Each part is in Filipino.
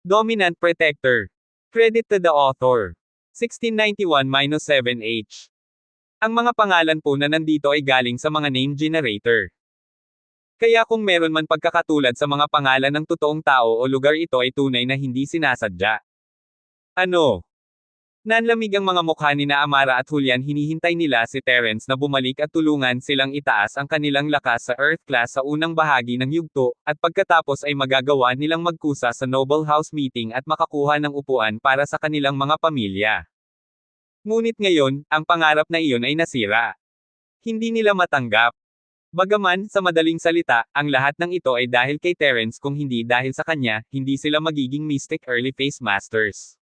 Dominant Protector. Credit to the author. 1691-7H. Ang mga pangalan po na nandito ay galing sa mga name generator. Kaya kung meron man pagkakatulad sa mga pangalan ng totoong tao o lugar, ito ay tunay na hindi sinasadya. Ano? Nanlamig ang mga mukha ni na Amara at Julian. Hinihintay nila si Terence na bumalik at tulungan silang itaas ang kanilang lakas sa Earth class sa unang bahagi ng yugto, at pagkatapos ay magagawa nilang magkusa sa Noble House meeting at makakuha ng upuan para sa kanilang mga pamilya. Ngunit ngayon, ang pangarap na iyon ay nasira. Hindi nila matanggap. Bagaman, sa madaling salita, ang lahat ng ito ay dahil kay Terence. Kung hindi dahil sa kanya, hindi sila magiging Mystic Early Phase Masters.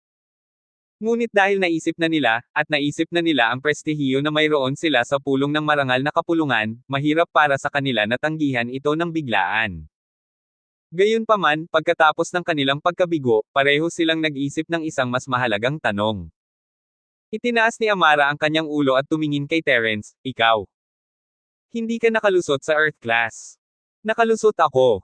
Ngunit dahil naisip na nila ang prestihiyo na mayroon sila sa pulong ng marangal na kapulungan, mahirap para sa kanila na tanggihan ito ng biglaan. Gayunpaman, pagkatapos ng kanilang pagkabigo, pareho silang nag-isip ng isang mas mahalagang tanong. Itinaas ni Amara ang kanyang ulo at tumingin kay Terence. Ikaw. Hindi ka nakalusot sa Earth class. Nakalusot ako.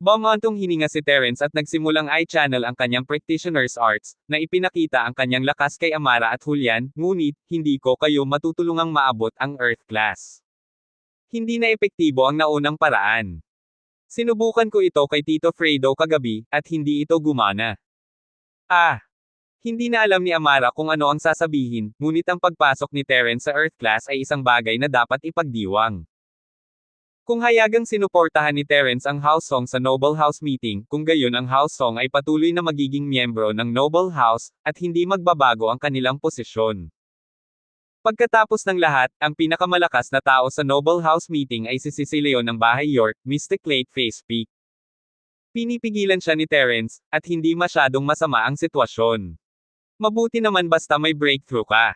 Bumantong hininga si Terence at nagsimulang i-channel ang kanyang practitioner's arts, na ipinakita ang kanyang lakas kay Amara at Julian. Ngunit, hindi ko kayo matutulungang maabot ang Earth class. Hindi na epektibo ang naunang paraan. Sinubukan ko ito kay Tito Fredo kagabi, at hindi ito gumana. Hindi na alam ni Amara kung ano ang sasabihin, ngunit ang pagpasok ni Terence sa Earth class ay isang bagay na dapat ipagdiwang. Kung hayagang sinuportahan ni Terence ang House Song sa Noble House meeting, kung gayon ang House Song ay patuloy na magiging miyembro ng Noble House, at hindi magbabago ang kanilang posisyon. Pagkatapos ng lahat, ang pinakamalakas na tao sa Noble House meeting ay si Cecilio ng Bahay York, Mystic Late Phase Peak. Pinipigilan siya ni Terence, at hindi masyadong masama ang sitwasyon. Mabuti naman basta may breakthrough ka.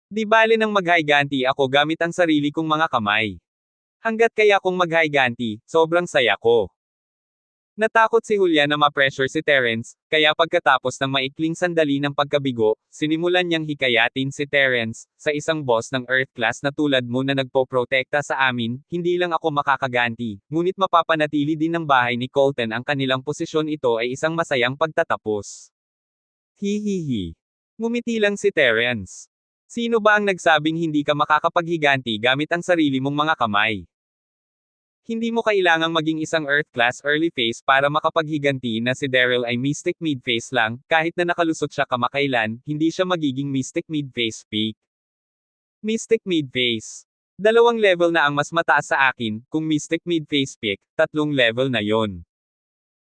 Di bale nang maghiganti ako gamit ang sarili kong mga kamay. Hanggat kaya kong maghiganti, sobrang saya ko. Natakot si Julian na ma-pressure si Terence, kaya pagkatapos ng maikling sandali ng pagkabigo, sinimulan niyang hikayatin si Terence, sa isang boss ng Earth class na tulad mo na nagpoprotekta sa amin, hindi lang ako makakaganti, ngunit mapapanatili din ng bahay ni Colton ang kanilang posisyon. Ito ay isang masayang pagtatapos. Hihihi. Ngumiti lang si Terence. Sino ba ang nagsabing hindi ka makakapaghiganti gamit ang sarili mong mga kamay? Hindi mo kailangang maging isang Earth class early phase para makapaghiganti. Na si Daryl ay Mystic mid phase lang, kahit na nakalusot siya kamakailan, hindi siya magiging Mystic mid phase peak. Mystic mid phase. 2 level na ang mas mataas sa akin, kung Mystic mid phase peak, 3 level na yon.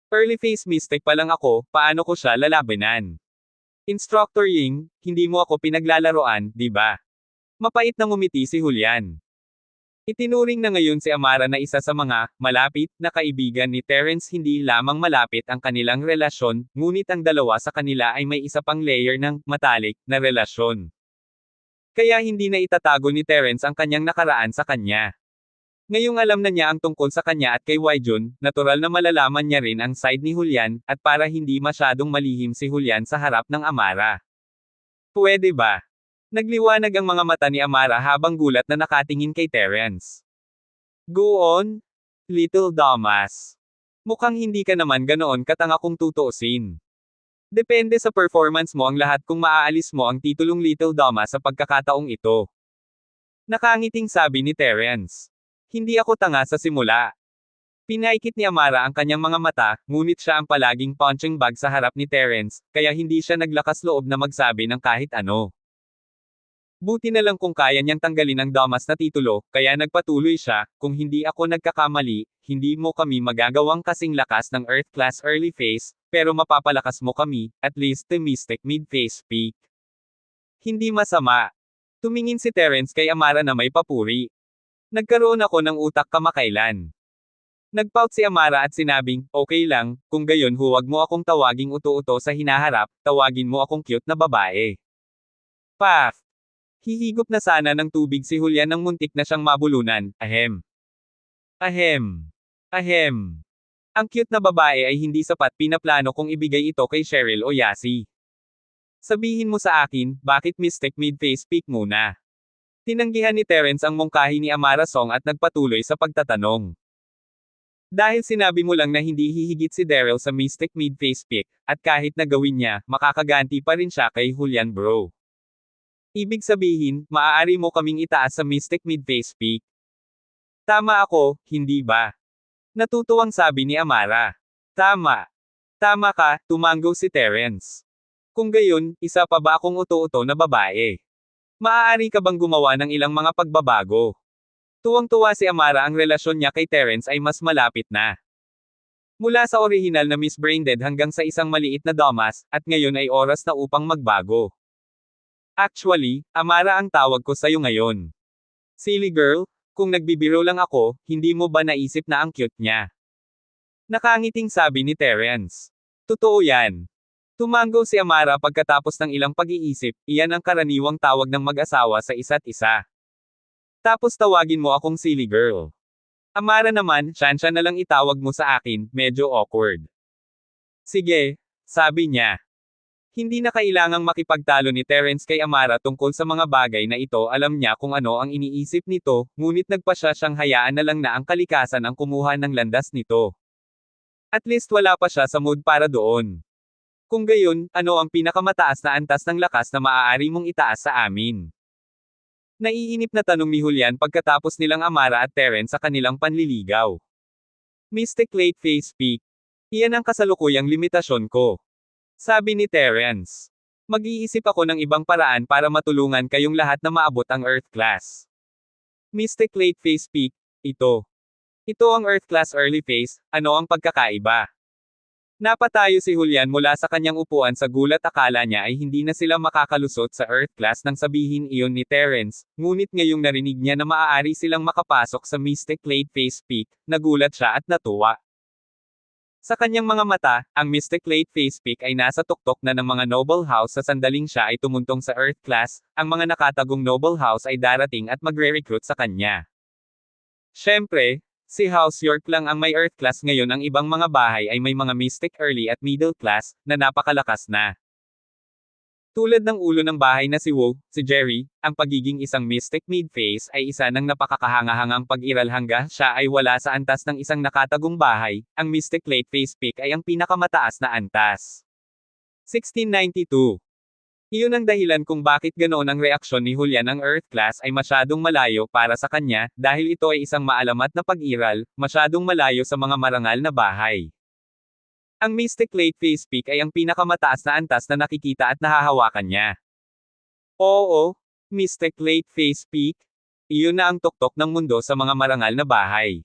Early phase Mystic pa lang ako, paano ko siya lalabanan? Instructor Ying, hindi mo ako pinaglalaroan, di ba? Mapait na ngumiti si Julian. Itinuring na ngayon si Amara na isa sa mga malapit na kaibigan ni Terence. Hindi lamang malapit ang kanilang relasyon, ngunit ang dalawa sa kanila ay may isa pang layer ng matalik na relasyon. Kaya hindi na itatago ni Terence ang kanyang nakaraan sa kanya. Ngayong alam na niya ang tungkol sa kanya at kay Waijun, natural na malalaman niya rin ang side ni Julian, at para hindi masyadong malihim si Julian sa harap ng Amara. Pwede ba? Nagliwanag ang mga mata ni Amara habang gulat na nakatingin kay Terence. Go on, little dumbass. Mukhang hindi ka naman ganoon katanga kung tutuusin. Depende sa performance mo ang lahat kung maaalis mo ang titulong little dumbass sa pagkakataong ito. Nakangiting sabi ni Terence. Hindi ako tanga sa simula. Pinaikit ni Amara ang kanyang mga mata, ngunit siya ang palaging punching bag sa harap ni Terence, kaya hindi siya naglakas loob na magsabi ng kahit ano. Buti na lang kung kaya niyang tanggalin ang dumbass na titulo, kaya nagpatuloy siya. Kung hindi ako nagkakamali, hindi mo kami magagawang kasing lakas ng Earth class early phase, pero mapapalakas mo kami, at least to Mystic mid phase peak. Hindi masama. Tumingin si Terence kay Amara na may papuri. Nagkaroon ako ng utak kamakailan. Nagpout si Amara at sinabing, okay lang, kung gayon huwag mo akong tawaging uto-uto sa hinaharap, tawagin mo akong cute na babae. Paf! Hihigop na sana ng tubig si Julian nang muntik na siyang mabulunan. Ahem. Ahem. Ahem. Ang cute na babae ay hindi sapat. Pinaplano kong ibigay ito kay Cheryl o Yasi. Sabihin mo sa akin, bakit Mystic mid phase peak muna? Tinanggihan ni Terence ang mungkahi ni Amara Song at nagpatuloy sa pagtatanong. Dahil sinabi mo lang na hindi hihigit si Daryl sa Mystic mid-face pick, at kahit na gawin niya, makakaganti pa rin siya kay Julian bro. Ibig sabihin, maaari mo kaming itaas sa Mystic mid-face pick. Tama ako, hindi ba? Natutuwang sabi ni Amara. Tama. Tama ka, tumanggo si Terence. Kung gayon, isa pa ba akong uto-uto na babae? Maaari ka bang gumawa ng ilang mga pagbabago? Tuwang-tuwa si Amara, ang relasyon niya kay Terence ay mas malapit na. Mula sa orihinal na Miss Braindead hanggang sa isang maliit na Thomas, at ngayon ay oras na upang magbago. Actually, Amara ang tawag ko sa'yo ngayon. Silly girl, kung nagbibiro lang ako, hindi mo ba naisip na ang cute niya? Nakangiting sabi ni Terence. Totoo yan. Tumanggo si Amara pagkatapos ng ilang pag-iisip, iyan ang karaniwang tawag ng mag-asawa sa isa't isa. Tapos tawagin mo akong silly girl. Amara naman, siya na lang itawag mo sa akin, medyo awkward. Sige, sabi niya. Hindi na kailangang makipagtalo ni Terence kay Amara tungkol sa mga bagay na ito, alam niya kung ano ang iniisip nito, ngunit nagpasya siyang hayaan na lang na ang kalikasan ang kumuha ng landas nito. At least wala pa siya sa mood para doon. Kung gayon, ano ang pinakamataas na antas ng lakas na maaari mong itaas sa amin? Naiinip na tanong ni Julian pagkatapos nilang Amara at Terence sa kanilang panliligaw. Mystic late face peak. Iyan ang kasalukuyang limitasyon ko. Sabi ni Terence. Mag-iisip ako ng ibang paraan para matulungan kayong lahat na maabot ang Earth class. Mystic late face peak, ito. Ito ang Earth class early phase, ano ang pagkakaiba? Napatayo si Julian mula sa kanyang upuan sa gulat, akala niya ay hindi na sila makakalusot sa Earth class nang sabihin iyon ni Terence, ngunit ngayong narinig niya na maaari silang makapasok sa Mystic late phase peak, nagulat siya at natuwa. Sa kanyang mga mata, ang Mystic late phase peak ay nasa tuktok na ng mga Noble House sa sandaling siya ay tumuntong sa Earth class, ang mga nakatagong Noble House ay darating at magre-recruit sa kanya. Siyempre, si House York lang ang may Earth class, ngayon ang ibang mga bahay ay may mga Mystic early at middle class, na napakalakas na. Tulad ng ulo ng bahay na si Wu, si Jerry, ang pagiging isang Mystic mid-phase ay isa ng napakakahangahangang pag-iral hanggang siya ay wala sa antas ng isang nakatagong bahay, ang Mystic late phase peak ay ang pinakamataas na antas. 1692. Iyon ang dahilan kung bakit ganoon ang reaksyon ni Julian. Ang Earth class ay masyadong malayo para sa kanya, dahil ito ay isang maalamat na pag-iral, masyadong malayo sa mga marangal na bahay. Ang Mystic late phase peak ay ang pinakamataas na antas na nakikita at nahahawakan niya. Oo, Mystic late phase peak. Iyon na ang tuktok ng mundo sa mga marangal na bahay.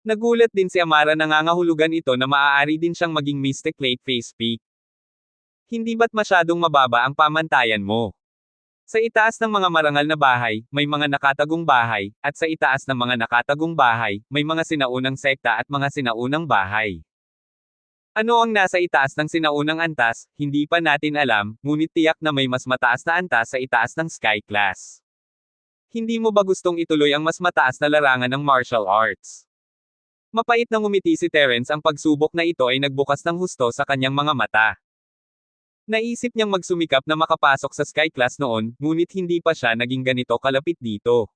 Nagulat din si Amara, nangangahulugan ito na maaari din siyang maging Mystic late phase peak. Hindi ba't masyadong mababa ang pamantayan mo? Sa itaas ng mga marangal na bahay, may mga nakatagong bahay, at sa itaas ng mga nakatagong bahay, may mga sinaunang sekta at mga sinaunang bahay. Ano ang nasa itaas ng sinaunang antas, hindi pa natin alam, ngunit tiyak na may mas mataas na antas sa itaas ng Sky class. Hindi mo ba gustong ituloy ang mas mataas na larangan ng martial arts? Mapait na ngumiti si Terence, ang pagsubok na ito ay nagbukas ng husto sa kanyang mga mata. Naisip niyang magsumikap na makapasok sa Sky class noon, ngunit hindi pa siya naging ganito kalapit dito.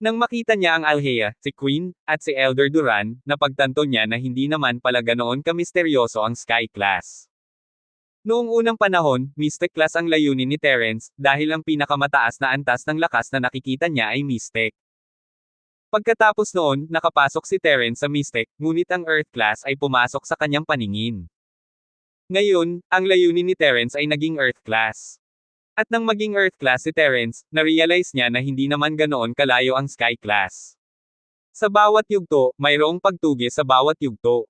Nang makita niya ang Alhea, si Queen, at si Elder Duran, napagtanto niya na hindi naman pala ganoon kamisteryoso ang Sky class. Noong unang panahon, Mystic class ang layunin ni Terence, dahil ang pinakamataas na antas ng lakas na nakikita niya ay Mystic. Pagkatapos noon, nakapasok si Terence sa Mystic, ngunit ang Earth class ay pumasok sa kanyang paningin. Ngayon, ang layunin ni Terence ay naging Earth class. At nang maging Earth class si Terence, na-realize niya na hindi naman ganoon kalayo ang Sky class. Sa bawat yugto, mayroong pagtugis sa bawat yugto.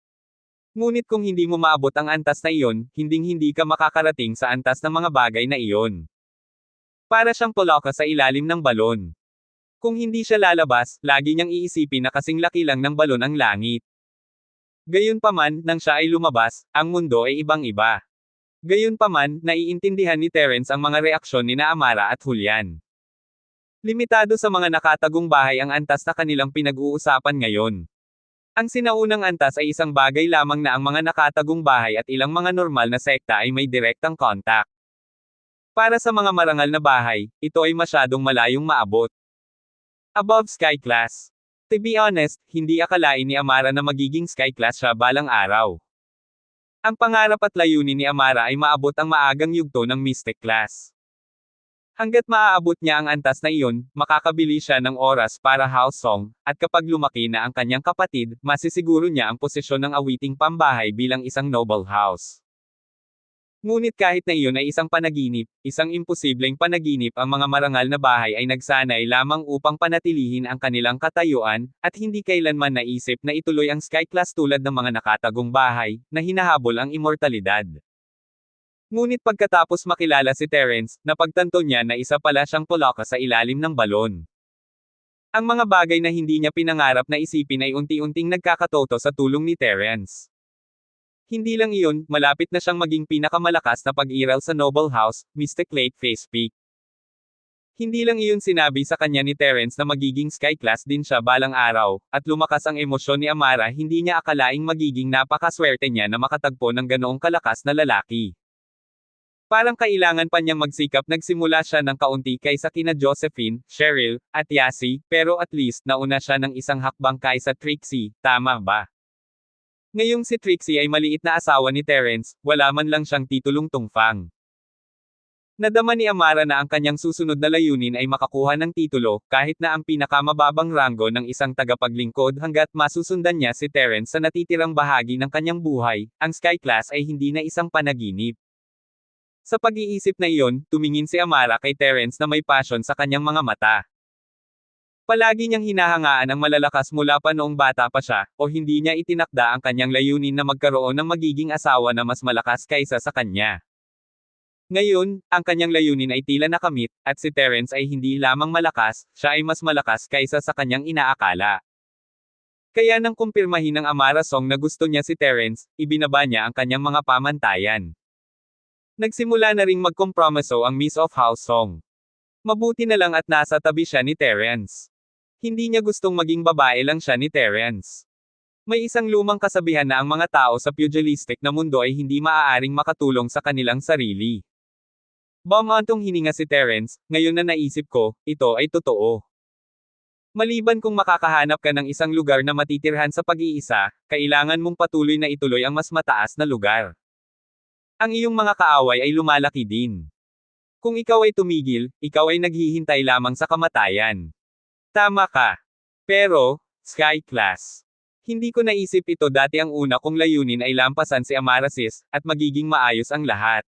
Ngunit kung hindi mo maabot ang antas na iyon, hinding-hindi ka makakarating sa antas ng mga bagay na iyon. Para siyang poloka sa ilalim ng balon. Kung hindi siya lalabas, lagi niyang iisipin na kasing laki lang ng balon ang langit. Gayunpaman, nang siya ay lumabas, ang mundo ay ibang-iba. Gayunpaman, naiintindihan ni Terence ang mga reaksyon ni Amara at Julian. Limitado sa mga nakatagong bahay ang antas na kanilang pinag-uusapan ngayon. Ang sinaunang antas ay isang bagay lamang na ang mga nakatagong bahay at ilang mga normal na sekta ay may direktang contact. Para sa mga marangal na bahay, ito ay masyadong malayong maabot. Above Sky class. To be honest, hindi akalain ni Amara na magiging sky class siya balang araw. Ang pangarap at layunin ni Amara ay maabot ang maagang yugto ng Mystic class. Hanggat maaabot niya ang antas na iyon, makakabili siya ng oras para house song, at kapag lumaki na ang kanyang kapatid, masisiguro niya ang posisyon ng awiting pambahay bilang isang noble house. Ngunit kahit na iyon ay isang panaginip, isang imposibleng panaginip, ang mga marangal na bahay ay nagsanay lamang upang panatilihin ang kanilang katayuan, at hindi kailanman naisip na ituloy ang sky class tulad ng mga nakatagong bahay, na hinahabol ang immortalidad. Ngunit pagkatapos makilala si Terence, napagtanto niya na isa pala siyang pulaka sa ilalim ng balon. Ang mga bagay na hindi niya pinangarap na isipin ay unti-unting nagkakatoto sa tulong ni Terence. Hindi lang iyon, malapit na siyang maging pinakamalakas na pag-iral sa Noble House, Mystic Lake Face Peak. Hindi lang iyon sinabi sa kanya ni Terence na magiging sky class din siya balang araw, at lumakas ang emosyon ni Amara, hindi niya akalaing magiging napakaswerte niya na makatagpo ng ganoong kalakas na lalaki. Parang kailangan pa niyang magsikap, nagsimula siya ng kaunti kaysa kina Josephine, Cheryl, at Yasi, pero at least nauna siya ng isang hakbang kaysa Trixie, tama ba? Ngayong si Trixie ay maliit na asawa ni Terence, wala man lang siyang titulong tungfang. Nadama ni Amara na ang kanyang susunod na layunin ay makakuha ng titulo, kahit na ang pinakamababang ranggo ng isang tagapaglingkod, hanggat masusundan niya si Terence sa natitirang bahagi ng kanyang buhay, ang sky class ay hindi na isang panaginip. Sa pag-iisip na iyon, tumingin si Amara kay Terence na may passion sa kanyang mga mata. Palagi niyang hinahangaan ang malalakas mula pa noong bata pa siya, o hindi niya itinakda ang kanyang layunin na magkaroon ng magiging asawa na mas malakas kaysa sa kanya. Ngayon, ang kanyang layunin ay tila nakamit, at si Terence ay hindi lamang malakas, siya ay mas malakas kaysa sa kanyang inaakala. Kaya nang kumpirmahin ng Amara Song na gusto niya si Terence, ibinaba niya ang kanyang mga pamantayan. Nagsimula na ring magkompromiso ang Miss of House Song. Mabuti na lang at nasa tabi siya ni Terence. Hindi niya gustong maging babae lang siya ni Terence. May isang lumang kasabihan na ang mga tao sa pugilistic na mundo ay hindi maaaring makatulong sa kanilang sarili. Bumantong hininga si Terence, ngayon na naisip ko, ito ay totoo. Maliban kung makakahanap ka ng isang lugar na matitirhan sa pag-iisa, kailangan mong patuloy na ituloy ang mas mataas na lugar. Ang iyong mga kaaway ay lumalaki din. Kung ikaw ay tumigil, ikaw ay naghihintay lamang sa kamatayan. Tama ka. Pero, sky class. Hindi ko naisip ito dati. Ang una kong layunin ay lampasan si Amarasis, at magiging maayos ang lahat.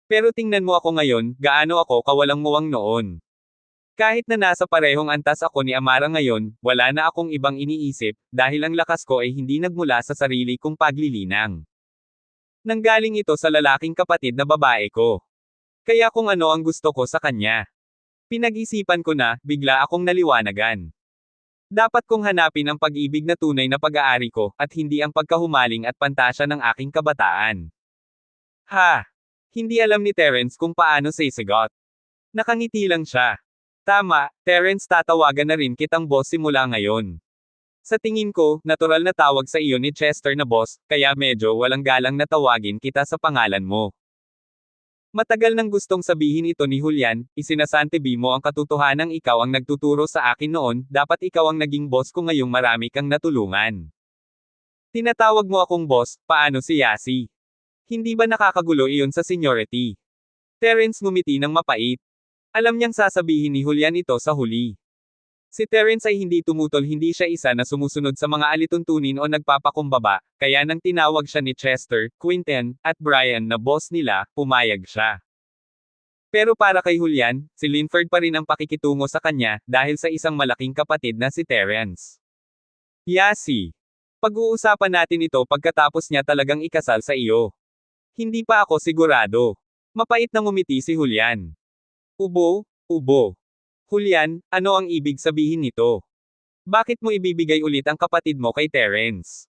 Pero tingnan mo ako ngayon, gaano ako kawalang muwang noon. Kahit na nasa parehong antas ako ni Amara ngayon, wala na akong ibang iniisip, dahil ang lakas ko ay hindi nagmula sa sarili kong paglilinang. Nanggaling ito sa lalaking kapatid na babae ko. Kaya kung ano ang gusto ko sa kanya. Pinag-isipan ko na, bigla akong naliwanagan. Dapat kong hanapin ang pag-ibig na tunay na pag-aari ko, at hindi ang pagkahumaling at pantasya ng aking kabataan. Ha! Hindi alam ni Terence kung paano sisigot. Nakangiti lang siya. Tama, Terence, tatawagan na rin kitang boss simula ngayon. Sa tingin ko, natural na tawag sa iyo ni Chester na boss, kaya medyo walang galang na tawagin kita sa pangalan mo. Matagal nang gustong sabihin ito ni Julian, isinasantabi mo ang katotohanang ikaw ang nagtuturo sa akin noon, dapat ikaw ang naging boss ko ngayong marami kang natulungan. Tinatawag mo akong boss, paano si Yasi? Hindi ba nakakagulo iyon sa seniority? Terence ngumiti ng mapait. Alam niyang sasabihin ni Julian ito sa huli. Si Terence ay hindi tumutol, hindi siya isa na sumusunod sa mga alituntunin o nagpapakumbaba, kaya nang tinawag siya ni Chester, Quentin, at Brian na boss nila, pumayag siya. Pero para kay Julian, si Linford pa rin ang pakikitungo sa kanya, dahil sa isang malaking kapatid na si Terence. Yasi. Pag-uusapan natin ito pagkatapos niya talagang ikasal sa iyo. Hindi pa ako sigurado. Mapait na ngumiti si Julian. Ubo, ubo. Julian, ano ang ibig sabihin nito? Bakit mo ibibigay ulit ang kapatid mo kay Terence?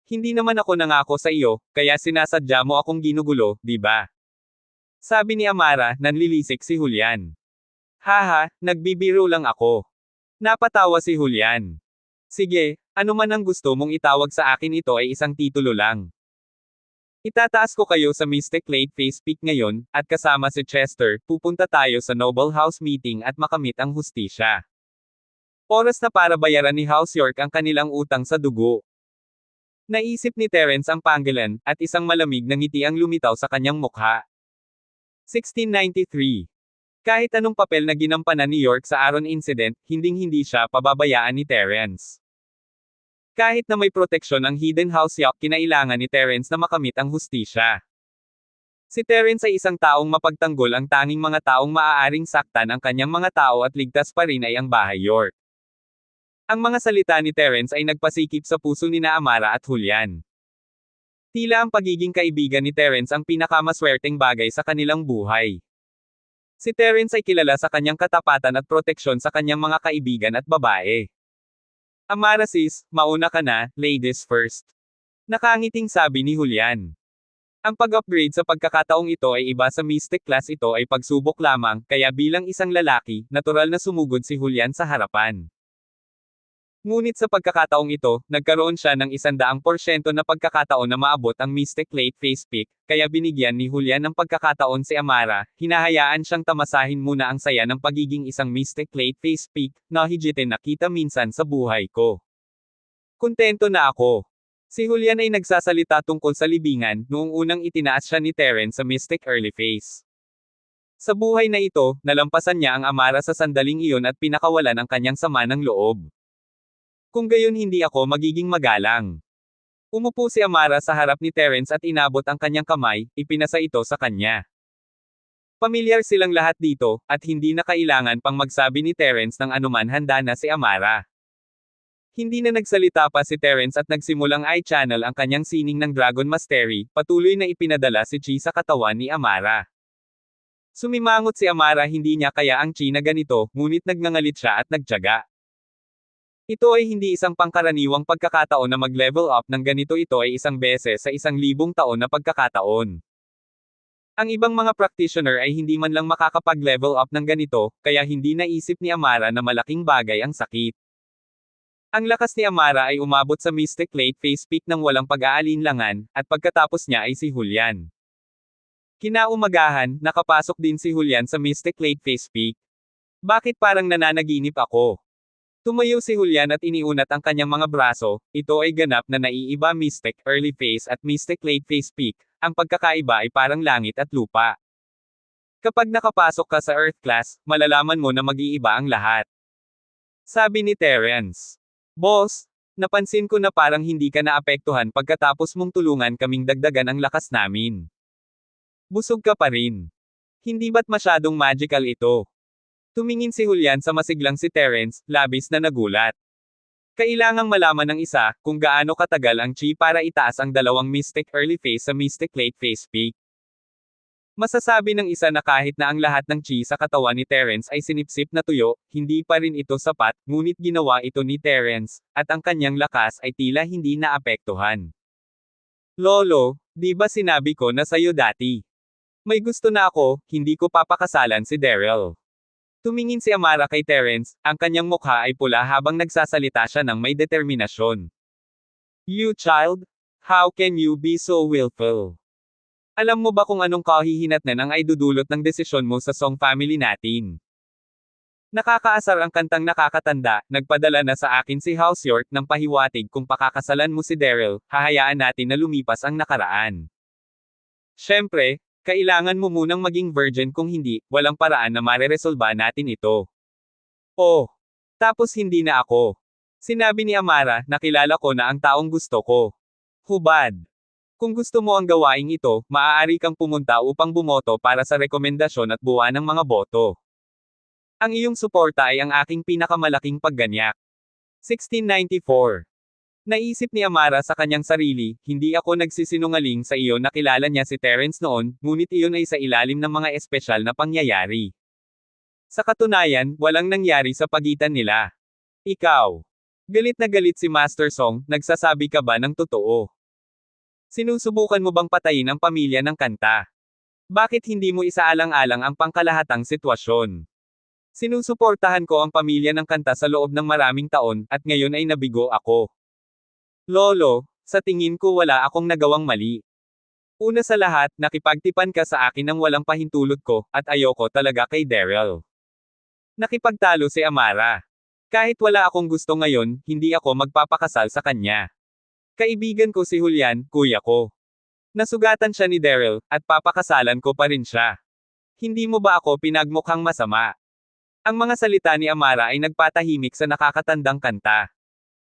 Hindi naman ako nangako sa iyo, kaya sinasadya mo akong ginugulo, di ba? Sabi ni Amara, nanlilisik si Julian. Haha, nagbibiro lang ako. Napatawa si Julian. Sige, ano man ang gusto mong itawag sa akin, ito ay isang titulo lang. Itataas ko kayo sa Mystic Lake Face Peak ngayon, at kasama si Chester, pupunta tayo sa Noble House meeting at makamit ang hustisya. Oras na para bayaran ni House York ang kanilang utang sa dugo. Naisip ni Terence ang panggilan, at isang malamig na ngiti ang lumitaw sa kanyang mukha. 1693. Kahit anong papel na ginampanan ni York sa Aron Incident, hinding-hindi siya pababayaan ni Terence. Kahit na may proteksyon ang Hidden House Yacht, kinailangan ni Terence na makamit ang hustisya. Si Terence ay isang taong mapagtanggol, ang tanging mga taong maaaring saktan ang kanyang mga tao at ligtas pa rin ay ang bahay York. Ang mga salita ni Terence ay nagpasikip sa puso ni Amara at Julian. Tila ang pagiging kaibigan ni Terence ang pinakamaswerteng bagay sa kanilang buhay. Si Terence ay kilala sa kanyang katapatan at proteksyon sa kanyang mga kaibigan at babae. Amara sis, mauna ka na, ladies first. Nakangiting sabi ni Julian. Ang pag-upgrade sa pagkakataong ito ay iba sa Mystic Class, ito ay pagsubok lamang, kaya bilang isang lalaki, natural na sumugod si Julian sa harapan. Ngunit sa pagkakataong ito, nagkaroon siya ng 100% na pagkakataon na maabot ang Mystic Late Phase Peak, kaya binigyan ni Julian ng pagkakataon si Amara, hinahayaan siyang tamasahin muna ang saya ng pagiging isang Mystic Late Phase Peak, na higitin nakita minsan sa buhay ko. Kontento na ako. Si Julian ay nagsasalita tungkol sa libingan, noong unang itinaas siya ni Terence sa Mystic Early Phase. Sa buhay na ito, nalampasan niya ang Amara sa sandaling iyon at pinakawalan ang kanyang sama ng loob. Kung gayon hindi ako magiging magalang. Umupo si Amara sa harap ni Terence at inabot ang kanyang kamay, ipinasa ito sa kanya. Pamilyar silang lahat dito, at hindi na kailangan pang magsabi ni Terence ng anuman, handa na si Amara. Hindi na nagsalita pa si Terence at nagsimulang i-channel ang kanyang sining ng Dragon Mastery, patuloy na ipinadala si Chi sa katawan ni Amara. Sumimangot si Amara, hindi niya kaya ang Chi na ganito, ngunit nagngangalit siya at nagtiyaga. Ito ay hindi isang pangkaraniwang pagkakataon na mag-level up ng ganito, ito ay isang beses sa 1,000 taon na pagkakataon. Ang ibang mga practitioner ay hindi man lang makakapag-level up ng ganito, kaya hindi naisip ni Amara na malaking bagay ang sakit. Ang lakas ni Amara ay umabot sa Mystic Late Phase Peak ng walang pag-aalinlangan, at pagkatapos niya ay si Julian. Kinaumagahan, nakapasok din si Julian sa Mystic Late Phase Peak. Bakit parang nananaginip ako? Tumayo si Julian at iniunat ang kanyang mga braso, ito ay ganap na naiiba Mystic Early Phase at Mystic Late Phase Peak, ang pagkakaiba ay parang langit at lupa. Kapag nakapasok ka sa Earth Class, malalaman mo na mag-iiba ang lahat. Sabi ni Terence. Boss, napansin ko na parang hindi ka naapektuhan pagkatapos mong tulungan kaming dagdagan ang lakas namin. Busog ka pa rin. Hindi ba't masyadong magical ito? Tumingin si Julian sa masiglang si Terence, labis na nagulat. Kailangang malaman ng isa, kung gaano katagal ang Chi para itaas ang dalawang Mystic Early Phase sa Mystic Late Phase Peak. Masasabi ng isa na kahit na ang lahat ng Chi sa katawan ni Terence ay sinipsip na tuyo, hindi pa rin ito sapat, ngunit ginawa ito ni Terence, at ang kanyang lakas ay tila hindi naapektuhan. Lolo, di ba sinabi ko na sayo dati? May gusto na ako, hindi ko papakasalan si Daryl. Tumingin si Amara kay Terence, ang kanyang mukha ay pula habang nagsasalita siya ng may determinasyon. You child? How can you be so willful? Alam mo ba kung anong kahihinatnan ang ay dudulot ng desisyon mo sa Song family natin? Nakakaasar ang kantang nakakatanda, nagpadala na sa akin si House York ng pahiwatig kung pakakasalan mo si Daryl, hahayaan natin na lumipas ang nakaraan. Siyempre, kailangan mo munang maging virgin, kung hindi, walang paraan na mareresolba natin ito. Oh, tapos hindi na ako. Sinabi ni Amara, nakilala ko na ang taong gusto ko. Hubad. Kung gusto mo ang gawaing ito, maaari kang pumunta upang bumoto para sa rekomendasyon at buwan ng mga boto. Ang iyong suporta ay ang aking pinakamalaking pagganyak. 1694. Naisip ni Amara sa kanyang sarili, hindi ako nagsisinungaling sa iyo, nakilala niya si Terence noon, ngunit iyon ay sa ilalim ng mga espesyal na pangyayari. Sa katunayan, walang nangyari sa pagitan nila. Ikaw. Galit na galit si Master Song, nagsasabi ka ba ng totoo? Sinusubukan mo bang patayin ang pamilya ng kanta? Bakit hindi mo isaalang-alang ang pangkalahatang sitwasyon? Sinusuportahan ko ang pamilya ng kanta sa loob ng maraming taon, at ngayon ay nabigo ako. Lolo, sa tingin ko wala akong nagawang mali. Una sa lahat, nakipagtipan ka sa akin ng walang pahintulot ko, at ayoko talaga kay Daryl. Nakipagtalo si Amara. Kahit wala akong gusto ngayon, hindi ako magpapakasal sa kanya. Kaibigan ko si Julian, kuya ko. Nasugatan siya ni Daryl, at papakasalan ko pa rin siya. Hindi mo ba ako pinagmukhang masama? Ang mga salita ni Amara ay nagpatahimik sa nakakatandang kanta.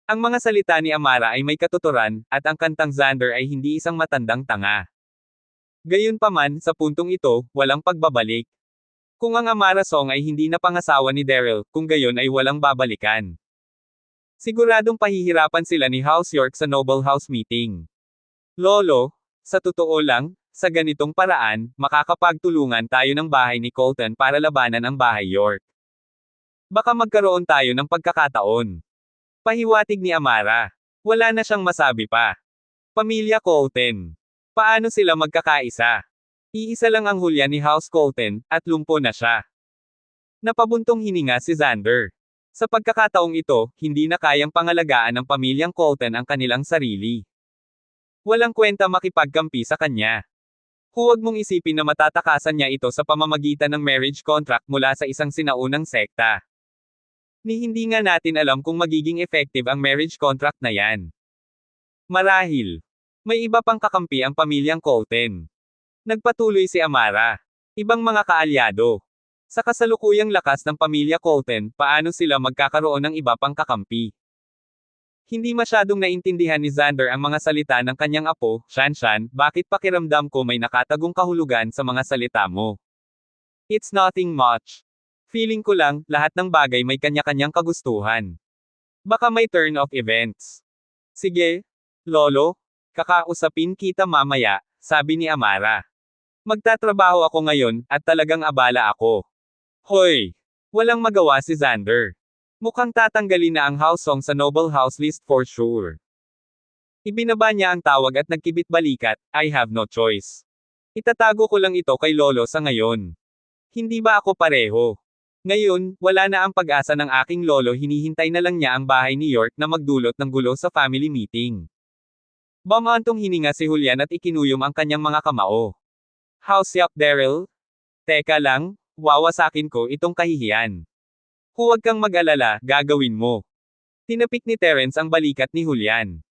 Ang mga salita ni Amara ay may katuturan, at ang kantang Xander ay hindi isang matandang tanga. Gayunpaman, sa puntong ito, walang pagbabalik. Kung ang Amara song ay hindi na pangasawa ni Daryl, kung gayon ay walang babalikan. Siguradong pahihirapan sila ni House York sa Noble House meeting. Lolo, sa totoo lang, sa ganitong paraan, makakapagtulungan tayo ng bahay ni Colton para labanan ang bahay York. Baka magkaroon tayo ng pagkakataon. Pahiwatig ni Amara. Wala na siyang masabi pa. Pamilya Colton. Paano sila magkakaisa? Iisa lang ang hulya ni House Colton, at lumpo na siya. Napabuntong hininga si Xander. Sa pagkakataong ito, hindi na kayang pangalagaan ng pamilyang Colton ang kanilang sarili. Walang kwenta makipagkampi sa kanya. Huwag mong isipin na matatakasan niya ito sa pamamagitan ng marriage contract mula sa isang sinaunang sekta. Ni hindi nga natin alam kung magiging effective ang marriage contract na yan. Marahil, may iba pang kakampi ang pamilyang Colton. Nagpatuloy si Amara. Ibang mga kaalyado. Sa kasalukuyang lakas ng pamilya Colton, paano sila magkakaroon ng iba pang kakampi? Hindi masyadong naintindihan ni Xander ang mga salita ng kanyang apo, Shanshan, bakit pakiramdam ko may nakatagong kahulugan sa mga salita mo? It's nothing much. Feeling ko lang, lahat ng bagay may kanya-kanyang kagustuhan. Baka may turn of events. Sige, Lolo, kakausapin kita mamaya, sabi ni Amara. Magtatrabaho ako ngayon, at talagang abala ako. Hoy! Walang magawa si Xander. Mukhang tatanggalin na ang house song sa Noble House list for sure. Ibinaba niya ang tawag at nagkibit-balikat, I have no choice. Itatago ko lang ito kay Lolo sa ngayon. Hindi ba ako pareho? Ngayon, wala na ang pag-asa ng aking lolo, hinihintay na lang niya ang bahay ni York na magdulot ng gulo sa family meeting. Bumantong hininga si Julian at ikinuyom ang kanyang mga kamao. How's up, Daryl? Teka lang, wawasakin ko itong kahihiyan. Huwag kang mag-alala, gagawin mo. Tinapik ni Terence ang balikat ni Julian.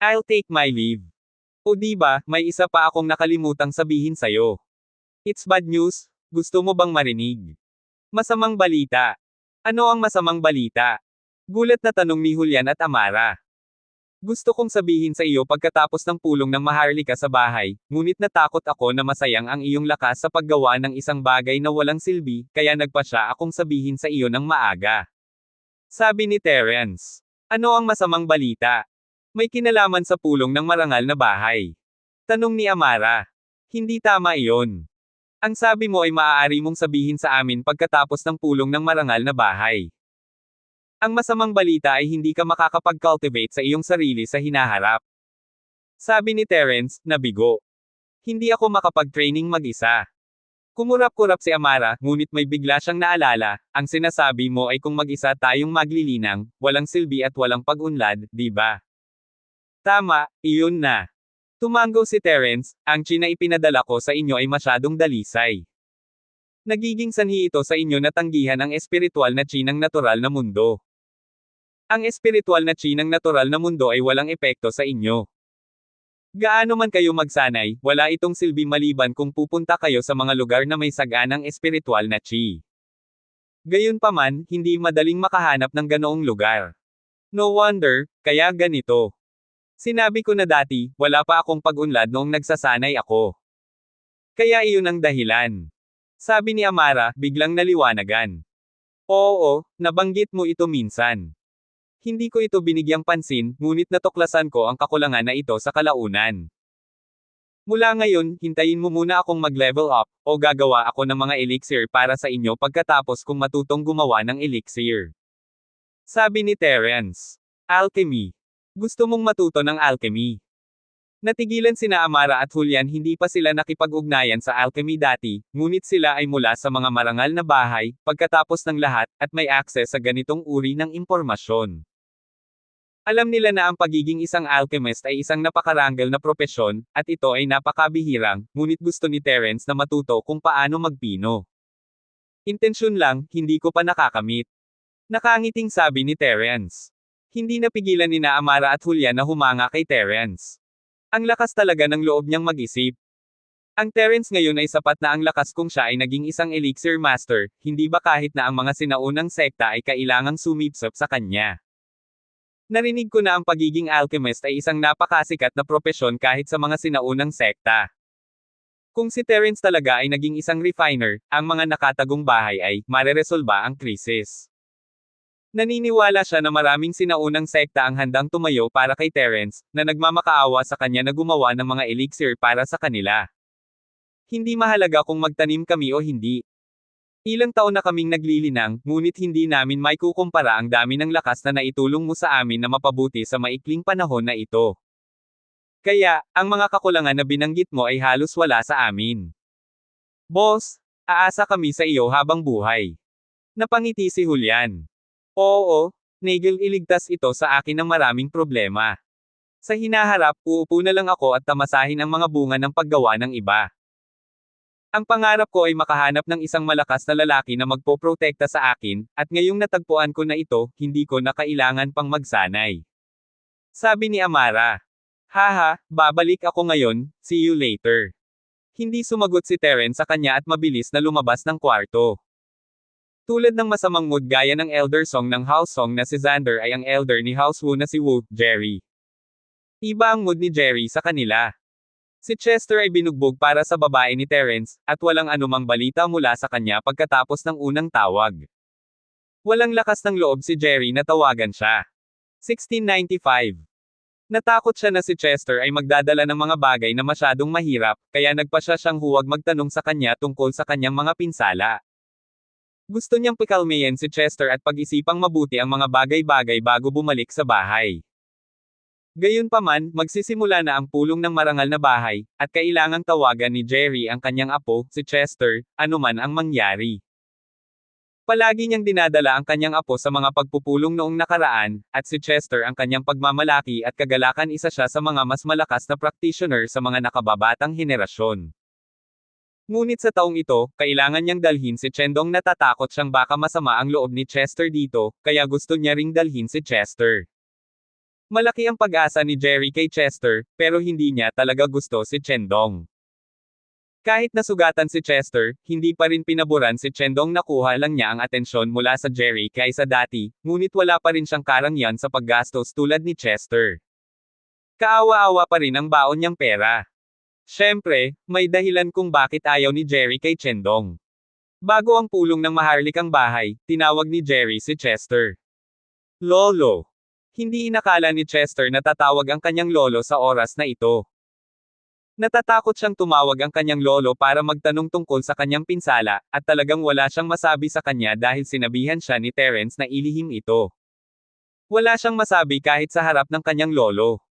I'll take my leave. O diba, may isa pa akong nakalimutang sabihin sa'yo. It's bad news, gusto mo bang marinig? Masamang balita. Ano ang masamang balita? Gulat na tanong ni Julian at Amara. Gusto kong sabihin sa iyo pagkatapos ng pulong ng Maharlika sa bahay, ngunit natakot ako na masayang ang iyong lakas sa paggawa ng isang bagay na walang silbi, kaya nagpasya akong sabihin sa iyo ng maaga. Sabi ni Terence. Ano ang masamang balita? May kinalaman sa pulong ng marangal na bahay. Tanong ni Amara. Hindi tama iyon. Ang sabi mo ay maaari mong sabihin sa amin pagkatapos ng pulong ng marangal na bahay. Ang masamang balita ay hindi ka makakapag-cultivate sa iyong sarili sa hinaharap. Sabi ni Terence, nabigo. Hindi ako makapag-training mag-isa. Kumurap-kurap si Amara, ngunit may bigla siyang naalala, ang sinasabi mo ay kung mag-isa tayong maglilinang, walang silbi at walang pag-unlad, di ba? Tama, iyon na. Tumango si Terence, ang chi na ipinadala ko sa inyo ay masyadong dalisay. Nagiging sanhi ito sa inyo na tanggihan ang espiritual na chi ng natural na mundo. Ang espiritual na chi ng natural na mundo ay walang epekto sa inyo. Gaano man kayo magsanay, wala itong silbi maliban kung pupunta kayo sa mga lugar na may saganang espiritual na chi. Gayunpaman, hindi madaling makahanap ng ganoong lugar. No wonder, kaya ganito. Sinabi ko na dati, wala pa akong pag-unlad noong nagsasanay ako. Kaya iyon ang dahilan. Sabi ni Amara, biglang naliwanagan. Oo, nabanggit mo ito minsan. Hindi ko ito binigyang pansin, ngunit natuklasan ko ang kakulangan na ito sa kalaunan. Mula ngayon, hintayin mo muna akong mag-level up, o gagawa ako ng mga elixir para sa inyo pagkatapos kong matutong gumawa ng elixir. Sabi ni Terence. Alchemy. Gusto mong matuto ng alchemy. Natigilan sina Amara at Julian, hindi pa sila nakipag-ugnayan sa alchemy dati, ngunit sila ay mula sa mga marangal na bahay, pagkatapos ng lahat, at may access sa ganitong uri ng impormasyon. Alam nila na ang pagiging isang alchemist ay isang napakaranggal na propesyon, at ito ay napakabihirang, ngunit gusto ni Terence na matuto kung paano magpino. Intensyon lang, hindi ko pa nakakamit. Nakangiting sabi ni Terence. Hindi napigilan ni Amara at Julian na humanga kay Terence. Ang lakas talaga ng loob niyang mag-isip. Ang Terence ngayon ay sapat na ang lakas kung siya ay naging isang elixir master, hindi ba kahit na ang mga sinaunang sekta ay kailangang sumipsop sa kanya. Narinig ko na ang pagiging alchemist ay isang napakasikat na propesyon kahit sa mga sinaunang sekta. Kung si Terence talaga ay naging isang refiner, ang mga nakatagong bahay ay mareresolba ang krisis. Naniniwala siya na maraming sinaunang sekta ang handang tumayo para kay Terence, na nagmamakaawa sa kanya na gumawa ng mga elixir para sa kanila. Hindi mahalaga kung magtanim kami o hindi. Ilang taon na kaming naglilinang, ngunit hindi namin maikukumpara ang dami ng lakas na naitulong mo sa amin na mapabuti sa maikling panahon na ito. Kaya, ang mga kakulangan na binanggit mo ay halos wala sa amin. Boss, aasa kami sa iyo habang buhay. Napangiti si Julian. Oo, Nigel, iligtas ito sa akin ng maraming problema. Sa hinaharap, uupo na lang ako at tamasahin ang mga bunga ng paggawa ng iba. Ang pangarap ko ay makahanap ng isang malakas na lalaki na magpoprotekta sa akin, at ngayong natagpuan ko na ito, hindi ko na kailangan pang magsanay. Sabi ni Amara. Haha, babalik ako ngayon, see you later. Hindi sumagot si Terence sa kanya at mabilis na lumabas ng kwarto. Tulad ng masamang mood gaya ng elder song ng house song na si Xander ay ang elder ni House Wu na si Wu, Jerry. Iba ang mood ni Jerry sa kanila. Si Chester ay binugbog para sa babae ni Terence, at walang anumang balita mula sa kanya pagkatapos ng unang tawag. Walang lakas ng loob si Jerry na tawagan siya. 1695. Natakot siya na si Chester ay magdadala ng mga bagay na masyadong mahirap, kaya nagpa siya siyang huwag magtanong sa kanya tungkol sa kanyang mga pinsala. Gusto niyang pikalmayin si Chester at pag-isipang mabuti ang mga bagay-bagay bago bumalik sa bahay. Gayunpaman, magsisimula na ang pulong ng marangal na bahay, at kailangang tawagan ni Jerry ang kanyang apo, si Chester, anuman ang mangyari. Palagi niyang dinadala ang kanyang apo sa mga pagpupulong noong nakaraan, at si Chester ang kanyang pagmamalaki at kagalakan isa siya sa mga mas malakas na practitioner sa mga nakababatang henerasyon. Ngunit sa taong ito, kailangan niyang dalhin si Chendong natatakot siyang baka masama ang loob ni Chester dito, kaya gusto niya ring dalhin si Chester. Malaki ang pag-asa ni Jerry kay Chester, pero hindi niya talaga gusto si Chendong. Kahit nasugatan si Chester, hindi pa rin pinaboran si Chendong, nakuha lang niya ang atensyon mula sa Jerry kaysa dati, ngunit wala pa rin siyang karangyan sa paggastos tulad ni Chester. Kaawa-awa pa rin ang baon niyang pera. Siyempre, may dahilan kung bakit ayaw ni Jerry kay Chendong. Bago ang pulong ng maharlikang bahay, tinawag ni Jerry si Chester. Lolo. Hindi inakala ni Chester na tatawag ang kanyang lolo sa oras na ito. Natatakot siyang tumawag ang kanyang lolo para magtanong tungkol sa kanyang pinsala, at talagang wala siyang masabi sa kanya dahil sinabihan siya ni Terence na ilihim ito. Wala siyang masabi kahit sa harap ng kanyang lolo.